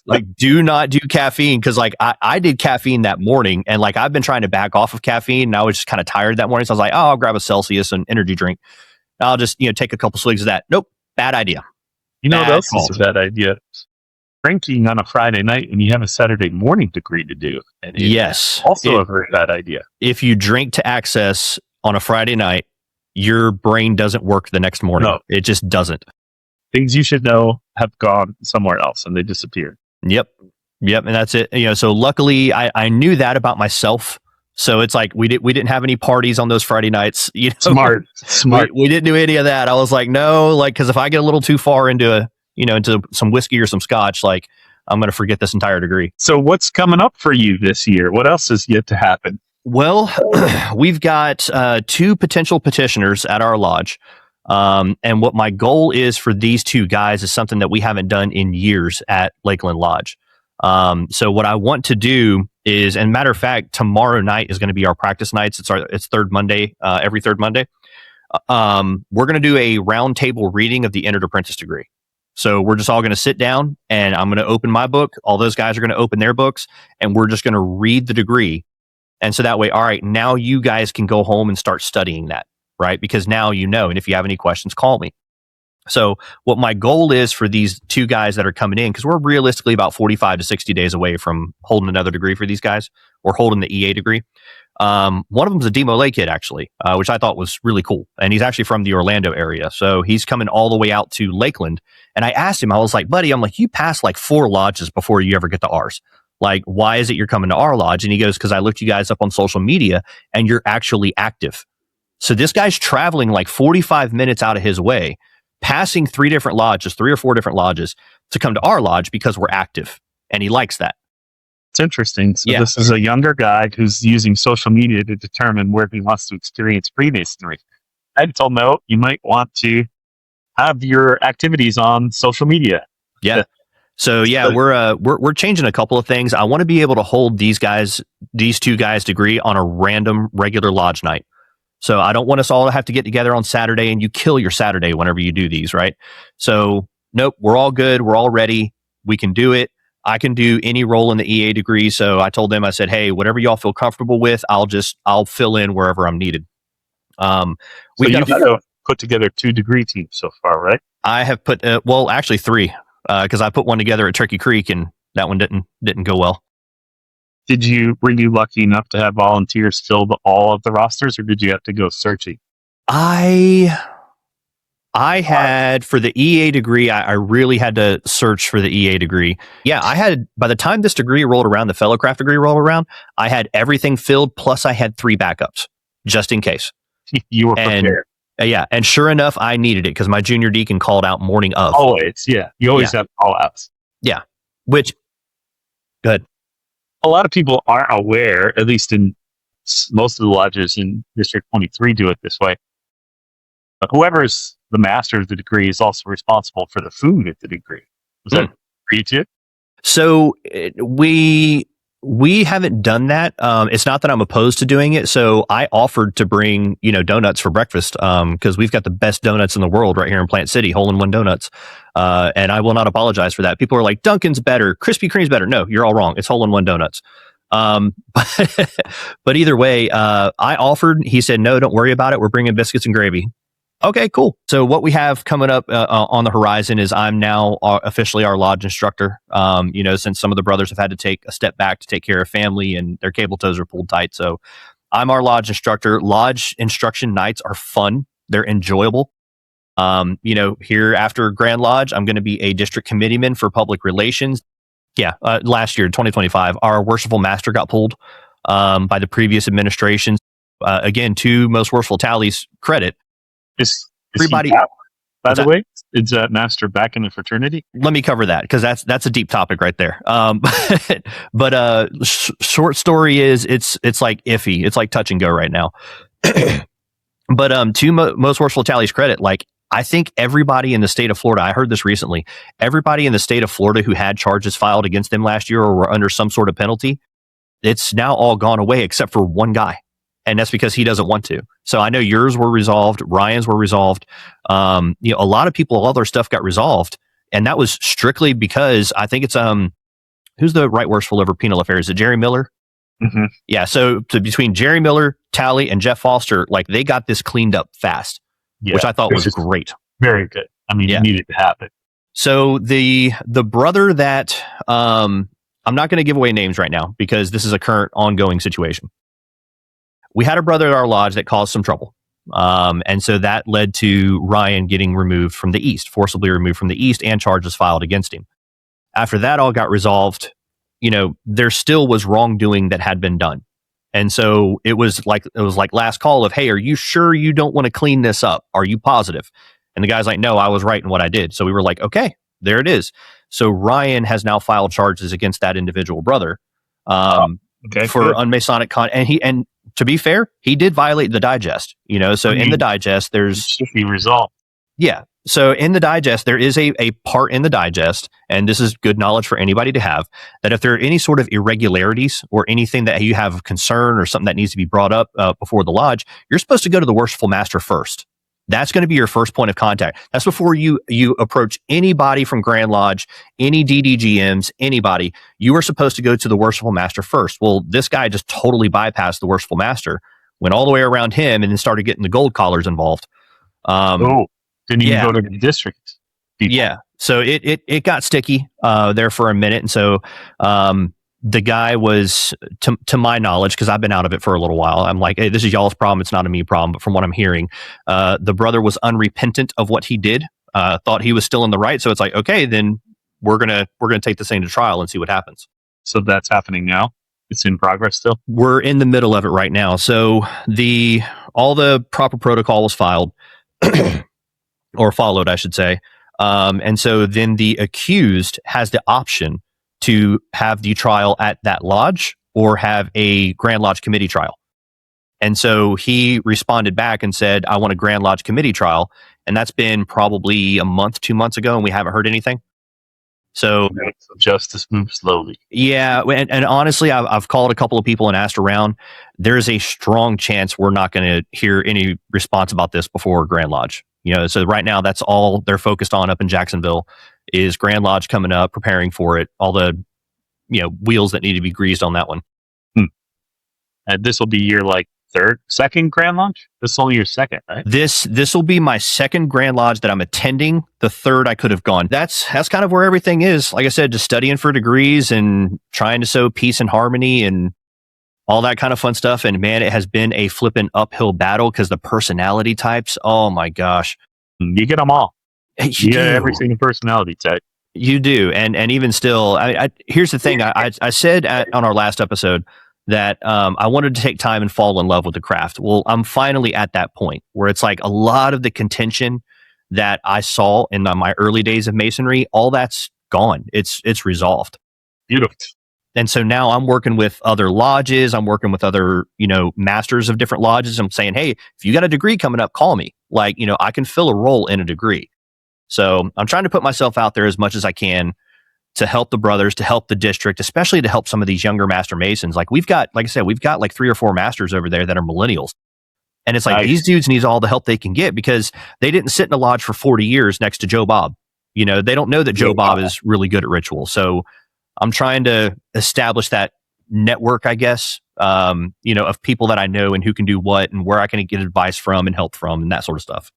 Like, do not do caffeine. Cause like I did caffeine that morning and like, I've been trying to back off of caffeine and I was just kind of tired that morning. So I was like, I'll grab a Celsius and energy drink. I'll just, take a couple swigs of that. Nope. Bad idea. What else is a bad idea? Drinking on a Friday night and you have a Saturday morning degree to do. And yes. Also a very bad idea. If you drink to access on a Friday night, your brain doesn't work the next morning. No. It just doesn't. Things you should know have gone somewhere else and they disappeared. Yep. And that's it. So luckily I knew that about myself. So it's like we didn't have any parties on those Friday nights. Smart. We didn't do any of that. I was like, no, like, because if I get a little too far into some whiskey or some scotch, like I'm going to forget this entire degree. So what's coming up for you this year? What else is yet to happen? Well, we've got 2 potential petitioners at our lodge. And what my goal is for these 2 guys is something that we haven't done in years at Lakeland Lodge. So what I want to do is, and matter of fact, tomorrow night is going to be our practice nights. It's third Monday, every third Monday. We're going to do a round table reading of the Entered Apprentice degree. So we're just all going to sit down and I'm going to open my book. All those guys are going to open their books and we're just going to read the degree. And so that way, all right, now you guys can go home and start studying that, right? Because now and if you have any questions, call me. So what my goal is for these 2 guys that are coming in, because we're realistically about 45 to 60 days away from holding another degree for these guys or holding the EA degree. One of them is a Demo Lay kid, actually, which I thought was really cool. And he's actually from the Orlando area. So he's coming all the way out to Lakeland. And I asked him, I was like, buddy, you pass like 4 lodges before you ever get to ours. Like, why is it you're coming to our lodge? And he goes, because I looked you guys up on social media and you're actually active. So this guy's traveling like 45 minutes out of his way, passing 3 or 4 different lodges to come to our lodge because we're active. And he likes that. It's interesting. So This is a younger guy who's using social media to determine where he wants to experience Freemasonry. I told him, no, you might want to have your activities on social media. Yeah. So we're changing a couple of things. I want to be able to hold these 2 guys' degree on a random regular lodge night. So I don't want us all to have to get together on Saturday and you kill your Saturday whenever you do these, right? So nope, we're all good. We're all ready. We can do it. I can do any role in the EA degree. So I told them, I said, hey, whatever y'all feel comfortable with, I'll fill in wherever I'm needed. We've got to put together 2 degree teams so far, right? I have put, actually 3. Because I put one together at Turkey Creek and that one didn't go well. Were you lucky enough to have volunteers fill all of the rosters, or did you have to go searching? I had for the EA degree, I really had to search for the EA degree. Yeah, I had, by the time this degree rolled around, the Fellowcraft degree rolled around, I had everything filled, plus I had 3 backups, just in case. You were prepared. Yeah, and sure enough, I needed it because my junior deacon called out morning of. Always, yeah. You always have call outs. Yeah, which, good. A lot of people aren't aware, at least in most of the lodges in District 23 do it this way. Whoever's the master of the degree is also responsible for the food at the degree. Was that agreed to? So we haven't done that. It's not that I'm opposed to doing it. So I offered to bring, donuts for breakfast, because we've got the best donuts in the world right here in Plant City, hole-in-one donuts. And I will not apologize for that. People are like, Dunkin's better, Krispy Kreme's better. No, you're all wrong. It's hole-in-one donuts. But either way, I offered. He said, no, don't worry about it. We're bringing biscuits and gravy. Okay, cool. So what we have coming up on the horizon is I'm now officially our lodge instructor. Since some of the brothers have had to take a step back to take care of family and their cable toes are pulled tight. So I'm our lodge instructor. Lodge instruction nights are fun. They're enjoyable. Here after Grand Lodge, I'm going to be a district committeeman for public relations. Yeah, last year, 2025, our Worshipful Master got pulled by the previous administration. Again, to Most Worshipful Tally's credit, Is everybody. By the way, is that master back in the fraternity? Let me cover that because that's a deep topic right there. But short story is it's like iffy. It's like touch and go right now. But to Most Worshipful Tally's credit, like I think everybody in the state of Florida, I heard this recently, everybody in the state of Florida who had charges filed against them last year or were under some sort of penalty, it's now all gone away except for one guy. And that's because he doesn't want to. So I know yours were resolved. Ryan's were resolved. A lot of people, all their stuff got resolved. And that was strictly because I think it's, who's the right worshipful over penal affairs? Is it Jerry Miller? Mm-hmm. Yeah. So between Jerry Miller, Tally, and Jeff Foster, like they got this cleaned up fast, which I thought was great. Very good. I mean, it needed to happen. So the brother that, I'm not going to give away names right now because this is a current ongoing situation. We had a brother at our lodge that caused some trouble. And so that led to Ryan getting removed from the East, forcibly removed from the East, and charges filed against him. After that all got resolved, there still was wrongdoing that had been done. And so it was like last call of, hey, are you sure you don't want to clean this up? Are you positive? And the guy's like, no, I was right in what I did. So we were like, okay, there it is. So Ryan has now filed charges against that individual brother for unmasonic and to be fair, he did violate the digest, so in the digest, there's should be resolved. Yeah. So in the digest, there is a part in the digest, and this is good knowledge for anybody to have, that if there are any sort of irregularities or anything that you have concern or something that needs to be brought up before the lodge, you're supposed to go to the Worshipful Master first. That's going to be your first point of contact. That's before you approach anybody from Grand Lodge, any DDGMs, anybody. You are supposed to go to the Worshipful Master first. Well, this guy just totally bypassed the Worshipful Master, went all the way around him, and then started getting the gold collars involved. Didn't even go to the district. Yeah. So it got sticky there for a minute. And so the guy was, to my knowledge, because I've been out of it for a little while, I'm like, hey, this is y'all's problem. It's not a me problem. But from what I'm hearing, the brother was unrepentant of what he did, thought he was still in the right. So it's like, okay, then we're gonna take this thing to trial and see what happens. So that's happening now? It's in progress still? We're in the middle of it right now. So all the proper protocol was filed or followed, I should say. And so then the accused has the option to have the trial at that lodge or have a Grand Lodge committee trial. And so he responded back and said, I want a Grand Lodge committee trial. And that's been probably a month, 2 months ago, and we haven't heard anything. So justice moves slowly. Yeah. And honestly, I've called a couple of people and asked around. There's a strong chance we're not going to hear any response about this before Grand Lodge. So right now that's all they're focused on up in Jacksonville is Grand Lodge coming up, preparing for it, all the, wheels that need to be greased on that one. And this will be your second Grand Lodge? This is only your second, right? This will be my second Grand Lodge that I'm attending. The third I could have gone. That's kind of where everything is. Like I said, just studying for degrees and trying to sow peace and harmony and all that kind of fun stuff. And man, it has been a flippin' uphill battle because the personality types, oh my gosh. You get them all. You get every single personality type. You do. And even still, here's the thing. I said on our last episode that I wanted to take time and fall in love with the craft. Well, I'm finally at that point where it's like a lot of the contention that I saw in my early days of Masonry, all that's gone. It's resolved. Beautiful. And so now I'm working with other lodges. I'm working with other, masters of different lodges. I'm saying, hey, if you got a degree coming up, call me. Like, I can fill a role in a degree. So I'm trying to put myself out there as much as I can to help the brothers, to help the district, especially to help some of these younger Master Masons. Like I said, we've got like 3 or 4 masters over there that are millennials. And it's like, Nice. these dudes need all the help they can get because they didn't sit in a lodge for 40 years next to Joe Bob. They don't know that Joe Bob is really good at ritual. So I'm trying to establish that network, I guess, of people that I know and who can do what and where I can get advice from and help from and that sort of stuff.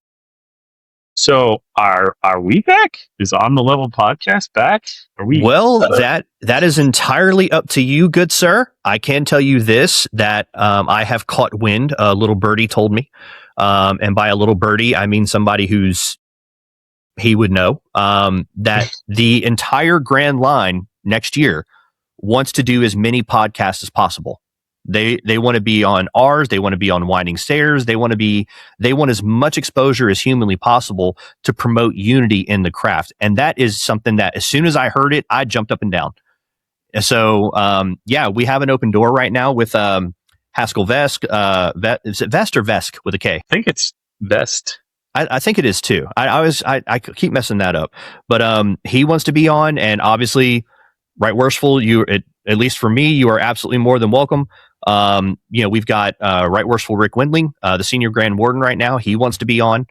So are we back? Is On the Level podcast back? Are we? Well, that is entirely up to you, good sir. I can tell you this, that I have caught wind. A little birdie told me. And by a little birdie, I mean somebody he would know, that the entire Grand Line next year wants to do as many podcasts as possible. They want to be on ours. They want to be on Winding Stairs. They want as much exposure as humanly possible to promote unity in the craft. And that is something that as soon as I heard it, I jumped up and down. So, we have an open door right now with Haskell Vesk. Is it Vest or Vesk with a K? I think it's Vest. I think it is too. I keep messing that up, but he wants to be on, and obviously, Right Worshipful, at least for me, you are absolutely more than welcome. We've got Right Worshipful Rick Windling, the senior Grand Warden right now. He wants to be on.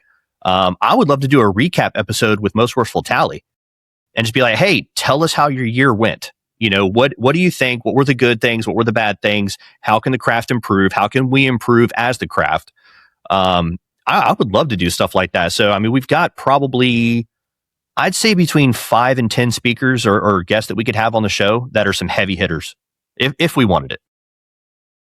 I would love to do a recap episode with Most Worshipful Tally and just be like, hey, tell us how your year went. What do you think? What were the good things? What were the bad things? How can the craft improve? How can we improve as the craft? I would love to do stuff like that. So, I mean, we've got probably, I'd say between 5 and 10 speakers or guests that we could have on the show that are some heavy hitters if we wanted it.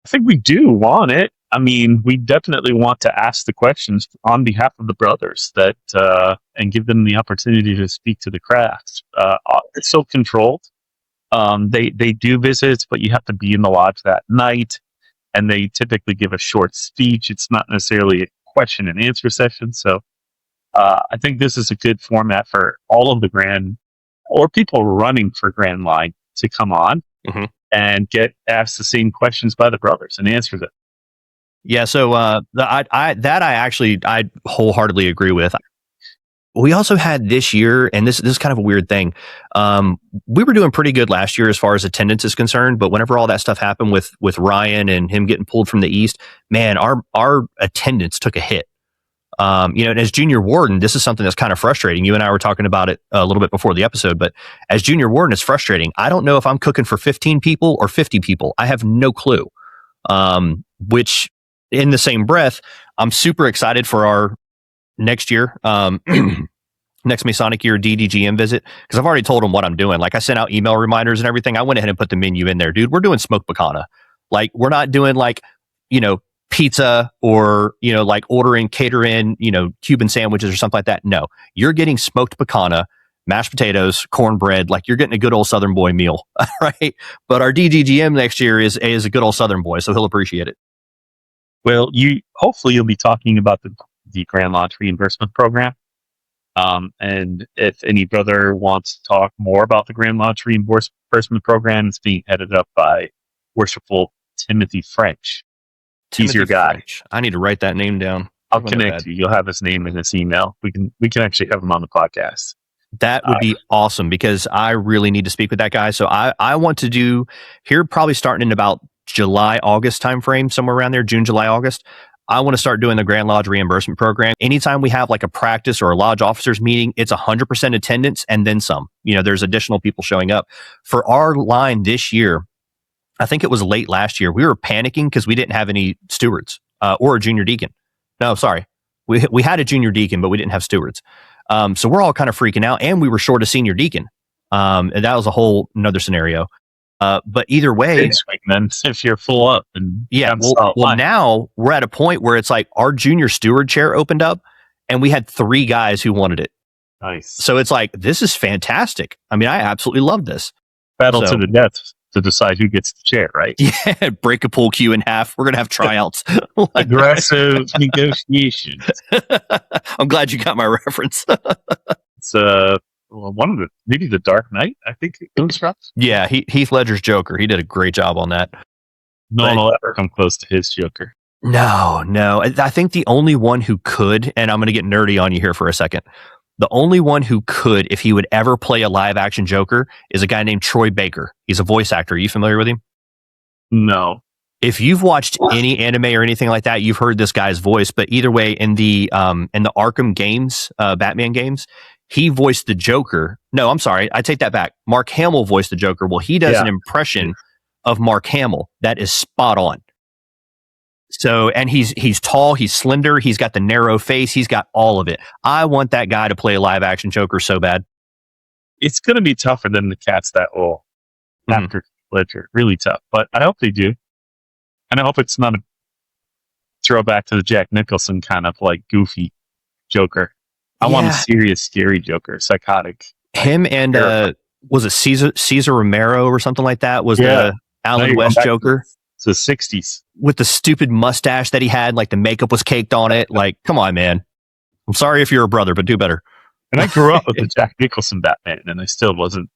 I think we do want it. I mean, we definitely want to ask the questions on behalf of the brothers and give them the opportunity to speak to the craft. It's so controlled. They do visits, but you have to be in the lodge that night, and they typically give a short speech. It's not necessarily a question and answer session. So I think this is a good format for all of the Grand or people running for Grand Line to come on and get asked the same questions by the brothers and answer them. Yeah, so I wholeheartedly agree with. We also had this year, and this is kind of a weird thing. We were doing pretty good last year as far as attendance is concerned, but whenever all that stuff happened with Ryan and him getting pulled from the East, man, our attendance took a hit. And as junior warden, this is something that's kind of frustrating. You and I were talking about it a little bit before the episode, but as junior warden, it's frustrating. I don't know if I'm cooking for 15 people or 50 people. I have no clue. Which in the same breath, I'm super excited for our next year, next Masonic year DDGM visit, because I've already told them what I'm doing. Like, I sent out email reminders and everything. I went ahead and put the menu in there, dude. We're doing smoked bacana. Like, we're not doing pizza or, like ordering, catering, Cuban sandwiches or something like that. No, you're getting smoked bacana, mashed potatoes, cornbread. Like, you're getting a good old Southern boy meal, right? But our DDGM next year is a good old Southern boy, so he'll appreciate it. Well, hopefully you'll be talking about the Grand Lodge reimbursement program. And if any brother wants to talk more about the Grand Lodge reimbursement program, it's being headed up by Worshipful Timothy French. He's your guy. French. I need to write that name down. I'll connect you. You'll have his name in this email. We can actually have him on the podcast. That would be awesome, because I really need to speak with that guy. So I want to do here, probably starting in about July, August timeframe, somewhere around there, June, July, August. I want to start doing the Grand Lodge reimbursement program. Anytime we have like a practice or a lodge officers meeting, it's 100% attendance and then some. There's additional people showing up. For our line this year, I think it was late last year, we were panicking because we didn't have any stewards or a junior deacon. No, sorry. We had a junior deacon, but we didn't have stewards. So we're all kind of freaking out, and we were short a senior deacon. And that was a whole another scenario. But either way, then if you're full up, and well, now we're at a point where it's like our junior steward chair opened up, and we had 3 guys who wanted it. Nice. So it's like, this is fantastic. I mean, I absolutely love this. Battle to the death to decide who gets the chair, right? Yeah, break a pool cue in half. We're gonna have tryouts. Aggressive negotiations. I'm glad you got my reference. It's one of maybe the Dark Knight, I think it comes from. Yeah, Heath Ledger's Joker. He did a great job on that. No one will ever come close to his Joker. No. I think the only one who could, and I'm going to get nerdy on you here for a second. The only one who could, if he would ever play a live action Joker, is a guy named Troy Baker. He's a voice actor. Are you familiar with him? No. If you've watched any anime or anything like that, you've heard this guy's voice. But either way, in the Arkham games, Batman games, he voiced the Joker. No, I'm sorry, I take that back. Mark Hamill voiced the Joker. Well, he does an impression of Mark Hamill that is spot on. So, and he's tall, he's slender, he's got the narrow face, he's got all of it. I want that guy to play a live action Joker so bad. It's going to be tough for them to cast that role after Ledger. Really tough, but I hope they do. And I hope it's not a throwback to the Jack Nicholson kind of like goofy Joker. I want a serious, scary Joker, psychotic. Him and was it Cesar Romero or something like that? Was the Alan West Joker? The 60s with the stupid mustache that he had, like the makeup was caked on it. Like, come on, man. I'm sorry if you're a brother, but do better. And I grew up with the Jack Nicholson Batman, and I still wasn't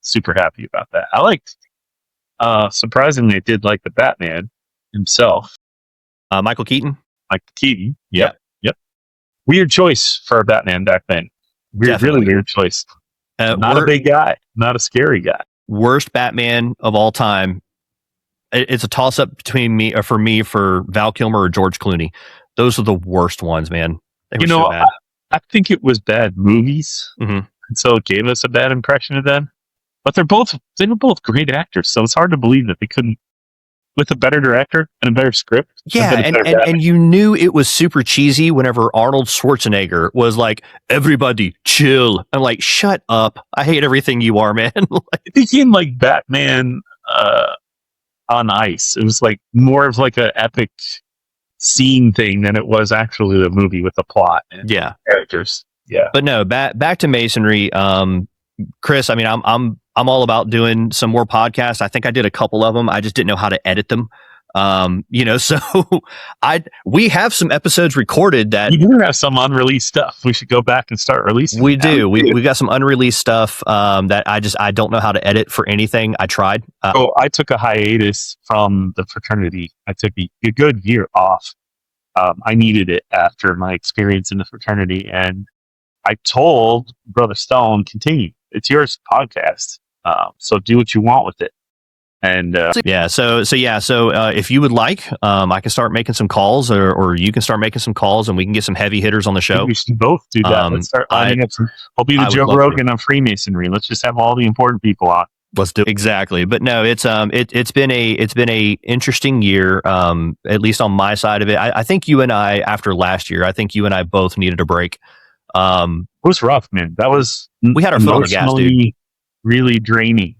super happy about that. I liked, surprisingly, I did like the Batman himself. Michael Keaton? Yep. Weird choice for a Batman back then. Really weird choice. Not a big guy, not a scary guy. Worst Batman of all time. It's a toss-up between for Val Kilmer or George Clooney. Those are the worst ones, man. They were so bad. I think it was bad movies, and so it gave us a bad impression of them. But they were both great actors, so it's hard to believe that they couldn't, with a better director and a better script. Yeah, and you knew it was super cheesy whenever Arnold Schwarzenegger was like, "Everybody, chill." I'm like, "Shut up! I hate everything you are, man." It became like Batman on ice. It was like more of like an epic scene thing than it was actually the movie with the plot and characters. Yeah. But no, back to Masonry. Chris, I mean, I'm all about doing some more podcasts. I think I did a couple of them. I just didn't know how to edit them. So we have some episodes recorded that we do have some unreleased stuff. We should go back and start releasing. We do. We got some unreleased stuff that I don't know how to edit for anything. I tried. I took a hiatus from the fraternity. I took a good year off. I needed it after my experience in the fraternity, and I told Brother Stone, continue. It's yours podcast. So do what you want with it. And so if you would like, I can start making some calls, or you can start making some calls, and we can get some heavy hitters on the show. We should both do that. Let's start lining up some. I'll be the Joe Rogan of Freemasonry. Let's just have all the important people on. Let's do it. Exactly. But no, it's been a interesting year, at least on my side of it. I think you and I, after last year, both needed a break. It was rough, man. We had our foot on the gas, dude. Really draining.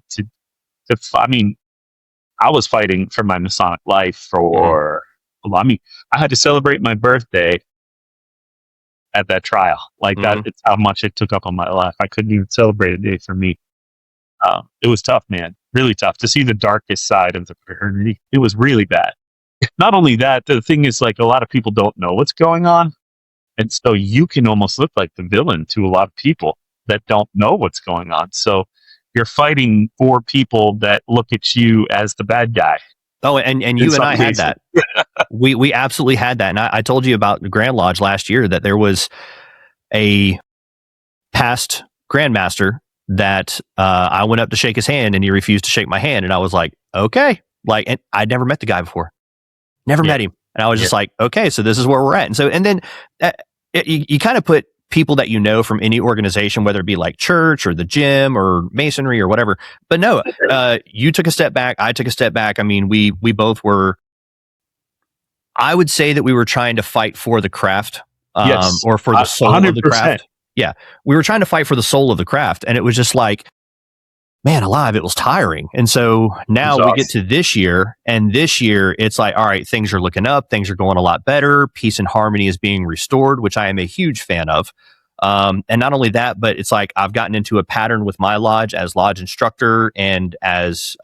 I was fighting for my Masonic life I had to celebrate my birthday at that trial. Like that, it's how much it took up on my life. I couldn't even celebrate a day for me. It was tough, man. Really tough to see the darkest side of the fraternity. It was really bad. Not only that, the thing is, like, a lot of people don't know what's going on. And so you can almost look like the villain to a lot of people that don't know what's going on. So you're fighting for people that look at you as the bad guy. Oh, and you and I had that. We absolutely had that. And I told you about the Grand Lodge last year that there was a past Grandmaster that I went up to shake his hand and he refused to shake my hand. And I was like, okay. Like, and I'd never met the guy before. Never met him. And I was just like, okay, so this is where we're at. And then you kind of put people that you know from any organization, whether it be like church or the gym or masonry or whatever. But no, you took a step back. I took a step back. I mean, we both were, I would say that we were trying to fight for the craft, or for the soul 100%. Of the craft. Yeah. We were trying to fight for the soul of the craft. And it was just like, man alive, it was tiring. And so now we get to this year, and this year it's like, all right, things are looking up. Things are going a lot better. Peace and harmony is being restored, which I am a huge fan of. And not only that, but it's like I've gotten into a pattern with my lodge as lodge instructor and as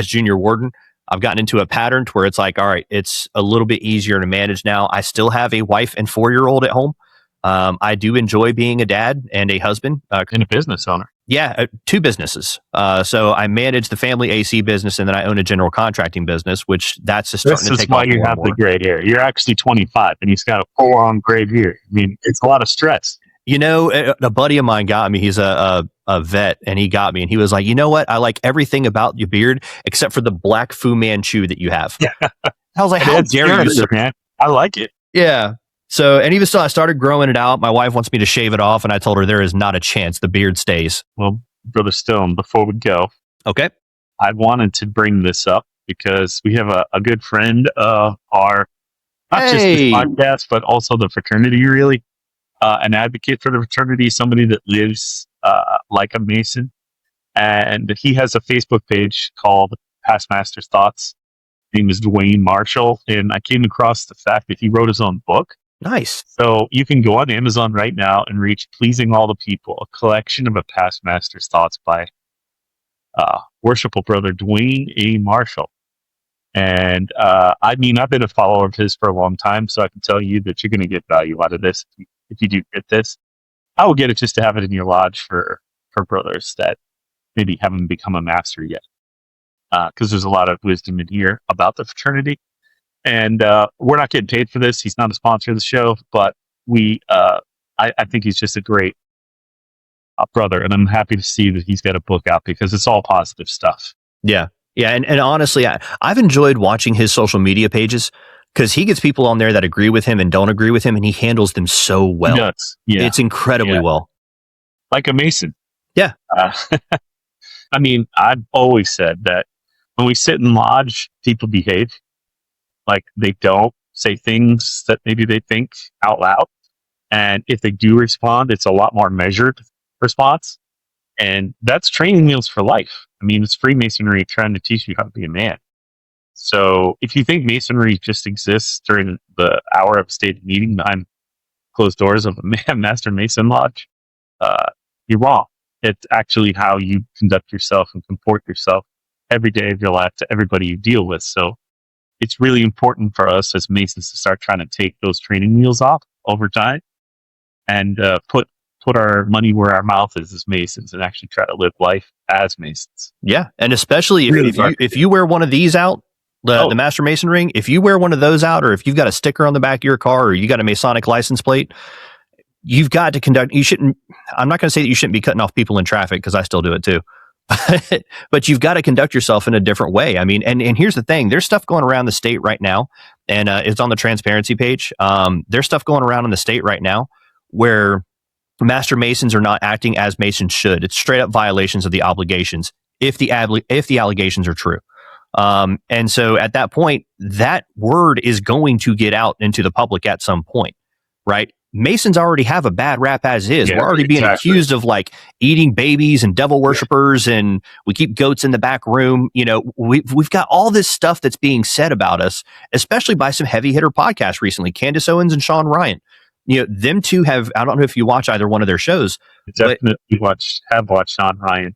junior warden. I've gotten into a pattern to where it's like, all right, it's a little bit easier to manage now. I still have a wife and 4-year-old at home. I do enjoy being a dad and a husband. And a business owner. Yeah, 2 businesses. So I manage the family AC business, and then I own a general contracting business, which that's just starting This to is take why off you more and have the more. gray hair. You're actually 25 and he's got a full-on gray beard. I mean, it's a lot of stress. You know, a buddy of mine got me. He's a vet, and he got me, and he was like, "You know what? I like everything about your beard except for the black Fu Manchu that you have." I was like, "How dare you, sir?" man? I like it. Yeah. So, and even so, I started growing it out. My wife wants me to shave it off, and I told her there is not a chance. The beard stays. Well, Brother Stone, before we go, Okay. I wanted to bring this up because we have a good friend of our, not just this podcast, but also the fraternity, really. An advocate for the fraternity, somebody that lives like a Mason. And he has a Facebook page called Past Masters Thoughts. His name is Dwayne Marshall. And I came across the fact that he wrote his own book. Nice. So you can go on Amazon right now and reach Pleasing All the People, a collection of a Past Master's Thoughts by Worshipful Brother Dwayne A. Marshall. And I mean, I've been a follower of his for a long time, so I can tell you that you're going to get value out of this if you do get this. I will get it just to have it in your lodge for brothers that maybe haven't become a master yet. Because there's a lot of wisdom in here about the fraternity. And we're not getting paid for this. He's not a sponsor of the show, but I think he's just a great brother. And I'm happy to see that he's got a book out because it's all positive stuff. Yeah. Yeah. And honestly, I've enjoyed watching his social media pages because he gets people on there that agree with him and don't agree with him, and he handles them so well. He does. Yeah. It's incredibly well. Like a Mason. Yeah. I mean, I've always said that when we sit in lodge, people behave. Like they don't say things that maybe they think out loud. And if they do respond, it's a lot more measured response. And that's training wheels for life. I mean, it's Freemasonry trying to teach you how to be a man. So if you think Masonry just exists during the hour of stated meeting behind closed doors of a Master Mason Lodge, you're wrong. It's actually how you conduct yourself and comport yourself every day of your life to everybody you deal with. So it's really important for us as Masons to start trying to take those training wheels off over time and put our money where our mouth is as Masons and actually try to live life as Masons. Yeah. And especially if you wear one of these out, the Master Mason ring, if you wear one of those out, or if you've got a sticker on the back of your car, or you got a Masonic license plate, you've got to conduct. I'm not going to say that you shouldn't be cutting off people in traffic, because I still do it too. But you've got to conduct yourself in a different way. I mean, and here's the thing: there's stuff going around the state right now, and it's on the transparency page. There's stuff going around in the state right now where Master Masons are not acting as Masons should. It's straight up violations of the obligations if the allegations are true. And so at that point, that word is going to get out into the public at some point, right? Masons already have a bad rap as is. We're already being accused of like eating babies and devil worshippers, and we keep goats in the back room. You know, we've got all this stuff that's being said about us, especially by some heavy hitter podcasts recently. Candace Owens and Sean Ryan. You know, them two have, I don't know if you watch either one of their shows. Definitely have watched Sean Ryan.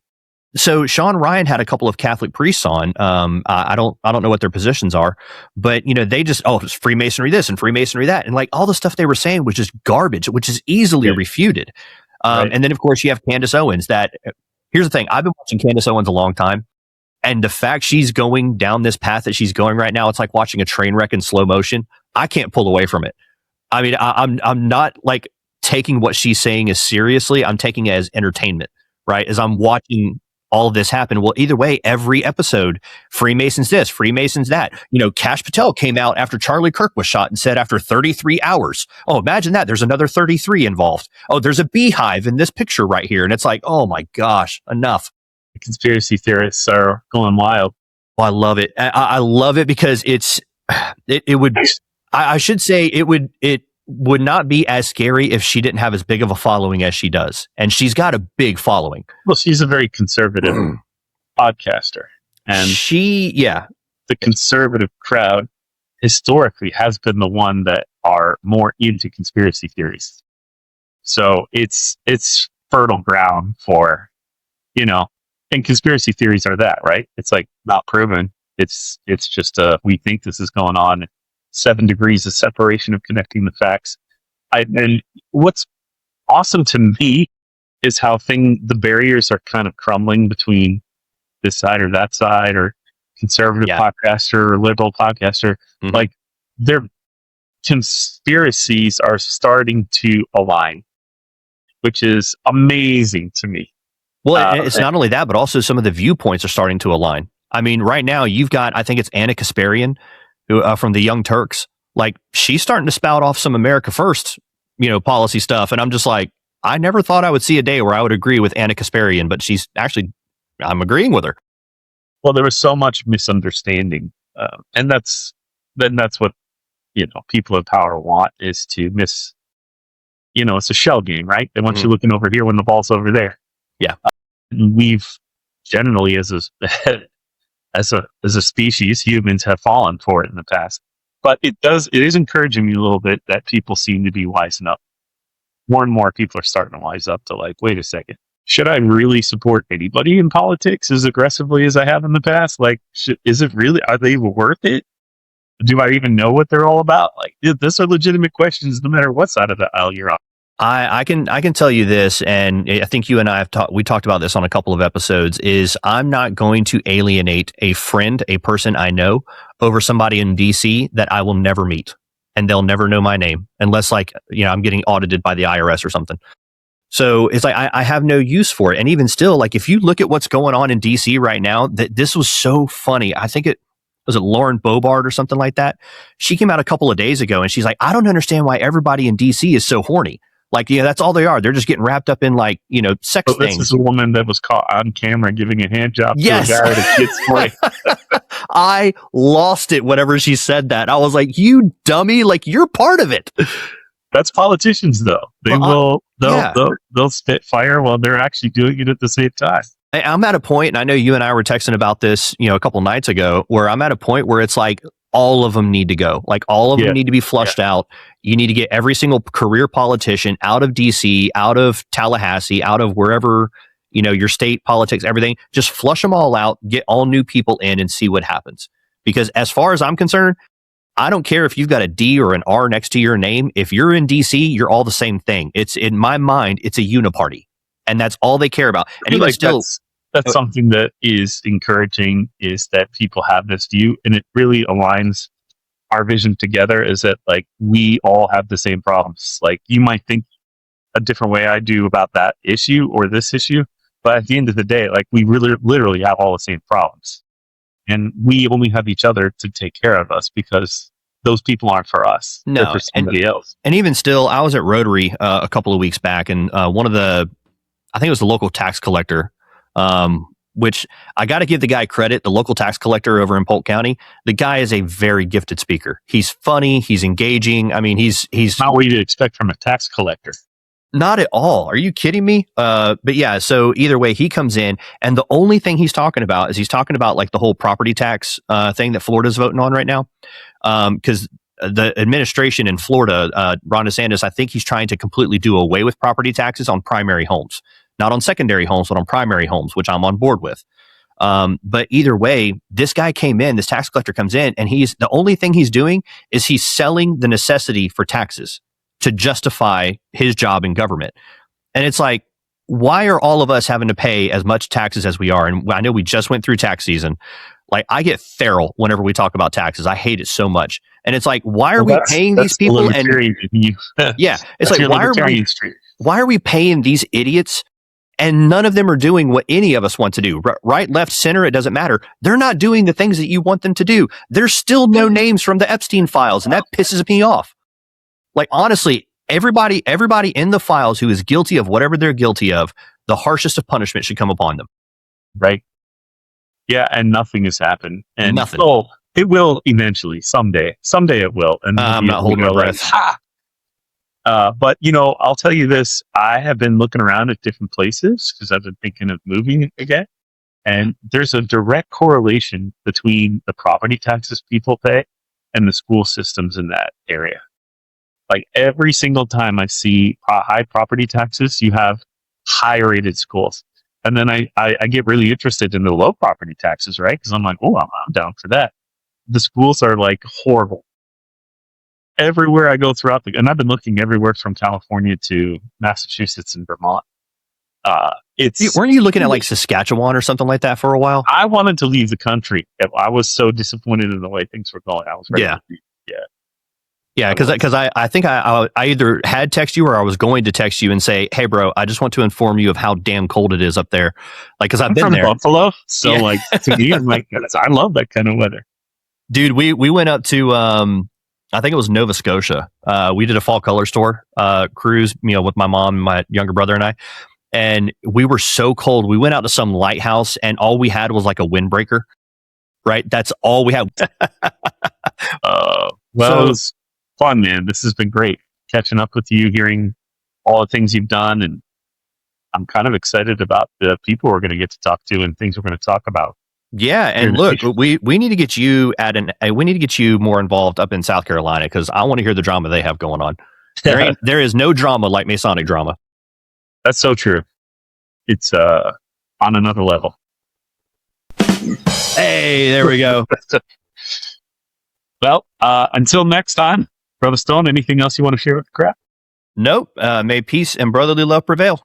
So Sean Ryan had a couple of Catholic priests on. I don't know what their positions are, but you know, they just, it's Freemasonry this and Freemasonry that, and like all the stuff they were saying was just garbage, which is easily refuted. And then of course you have Candace Owens. That, here's the thing: I've been watching Candace Owens a long time, and the fact she's going down this path that she's going right now, it's like watching a train wreck in slow motion. I can't pull away from it. I mean, I'm not like taking what she's saying as seriously. I'm taking it as entertainment, right? As I'm watching all of this happen. Well, either way, every episode, Freemasons this, Freemasons that. You know, Kash Patel came out after Charlie Kirk was shot and said after 33 hours, imagine that, there's another 33 involved. There's a beehive in this picture right here. And it's like, oh my gosh, enough. The conspiracy theorists are going wild. I love it. I love it because it would, I should say it would not be as scary if she didn't have as big of a following as she does. And she's got a big following. Well, she's a very conservative podcaster. And the conservative crowd historically has been the one that are more into conspiracy theories. So it's fertile ground for, you know, and conspiracy theories are that, right? It's like not proven. It's just we think this is going on. 7 degrees of separation of connecting the facts. And what's awesome to me is how the barriers are kind of crumbling between this side or that side, or conservative podcaster or liberal podcaster. Mhm. Like, their conspiracies are starting to align, which is amazing to me. Well, it's not only that, but also some of the viewpoints are starting to align. I mean, right now you've got, I think it's Anna Kasparian, who from the Young Turks. Like, she's starting to spout off some America First, policy stuff, and I'm just like, I never thought I would see a day where I would agree with Anna Kasparian, but I'm agreeing with her. Well, there was so much misunderstanding, and that's what people in power want, is to it's a shell game, right? They want you looking over here when the ball's over there. Yeah. We've generally, as a species, humans have fallen for it in the past. But it is encouraging me a little bit that people seem to be wising up. More and more people are starting to wise up to, like, wait a second, should I really support anybody in politics as aggressively as I have in the past? Like, are they worth it? Do I even know what they're all about? Like, these are legitimate questions no matter what side of the aisle you're on. I can tell you this, and I think you and I we talked about this on a couple of episodes, is I'm not going to alienate a friend, a person I know, over somebody in DC that I will never meet, and they'll never know my name unless, like, I'm getting audited by the IRS or something. So it's like, I have no use for it. And even still, like, if you look at what's going on in DC right now, this was so funny. I think was it Lauren Bobart or something like that? She came out a couple of days ago and she's like, I don't understand why everybody in DC is so horny. Like, that's all they are. They're just getting wrapped up in, like, sex things. This is a woman that was caught on camera giving a hand job to a guy at a kid's play. I lost it whenever she said that. I was like, you dummy, like, you're part of it. That's politicians, though. They'll spit fire while they're actually doing it at the same time. I'm at a point, and I know you and I were texting about this, a couple nights ago, where I'm at a point where it's like, all of them need to go. Like, all of them need to be flushed out. You need to get every single career politician out of DC, out of Tallahassee, out of wherever, your state politics, everything. Just flush them all out, get all new people in, and see what happens. Because as far as I'm concerned, I don't care if you've got a D or an R next to your name. If you're in DC, you're all the same thing. It's, in my mind, it's a uniparty, and that's all they care about. And even still, that's something that is encouraging, is that people have this view, and it really aligns our vision together, is that, like, we all have the same problems. Like, you might think a different way I do about that issue or this issue, but at the end of the day, like, we really literally have all the same problems, and we only have each other to take care of us, because those people aren't for us. No, they're for somebody else. And even still, I was at Rotary a couple of weeks back, and one of the, I think it was the local tax collector, which I got to give the guy credit, the local tax collector over in Polk County. The guy is a very gifted speaker. He's funny. He's engaging. I mean, he's not what you'd expect from a tax collector. Not at all. Are you kidding me? But yeah, so either way, he comes in, and the only thing he's talking about is like the whole property tax thing that Florida's voting on right now. Because the administration in Florida, Ron DeSantis, I think he's trying to completely do away with property taxes on primary homes. Not on secondary homes, but on primary homes, which I'm on board with. But either way, this guy came in, this tax collector comes in, and the only thing he's doing is he's selling the necessity for taxes to justify his job in government. And it's like, why are all of us having to pay as much taxes as we are? And I know we just went through tax season. Like, I get feral whenever we talk about taxes. I hate it so much. And it's like, why are we paying these people? And yeah, it's like, why are we paying these idiots? And none of them are doing what any of us want to do. Right, left, center, it doesn't matter. They're not doing the things that you want them to do. There's still no names from the Epstein files, and that pisses me off. Like, honestly, everybody in the files who is guilty of whatever they're guilty of, the harshest of punishment should come upon them. Right. Yeah, and nothing has happened. And nothing. Oh, it will eventually, someday. Someday it will. And I'm not holding my breath. But, I'll tell you this. I have been looking around at different places because I've been thinking of moving again. And there's a direct correlation between the property taxes people pay and the school systems in that area. Like, every single time I see high property taxes, you have high rated schools. And then I get really interested in the low property taxes, right? Because I'm like, oh, I'm down for that. The schools are, like, horrible. Everywhere I go throughout and I've been looking everywhere from California to Massachusetts and Vermont. Weren't you looking at like Saskatchewan or something like that for a while? I wanted to leave the country. I was so disappointed in the way things were going. I was ready to leave. Yeah, because I think I either had text you or I was going to text you and say, hey, bro, I just want to inform you of how damn cold it is up there. Like, because I've been from there. Buffalo. So, like, to me, I'm like, I love that kind of weather. Dude, we went up to, I think it was Nova Scotia. We did a fall color store cruise, with my mom and my younger brother and I. And we were so cold. We went out to some lighthouse and all we had was like a windbreaker. Right? That's all we had. It was fun, man. This has been great catching up with you, hearing all the things you've done, and I'm kind of excited about the people we're going to get to talk to and things we're going to talk about. Yeah, and look, we need to get you we need to get you more involved up in South Carolina because I want to hear the drama they have going on. There is no drama like Masonic drama. That's so true. It's on another level. Hey, there we go. Well, until next time, Brother Stone, anything else you want to share with the crowd? Nope. May peace and brotherly love prevail.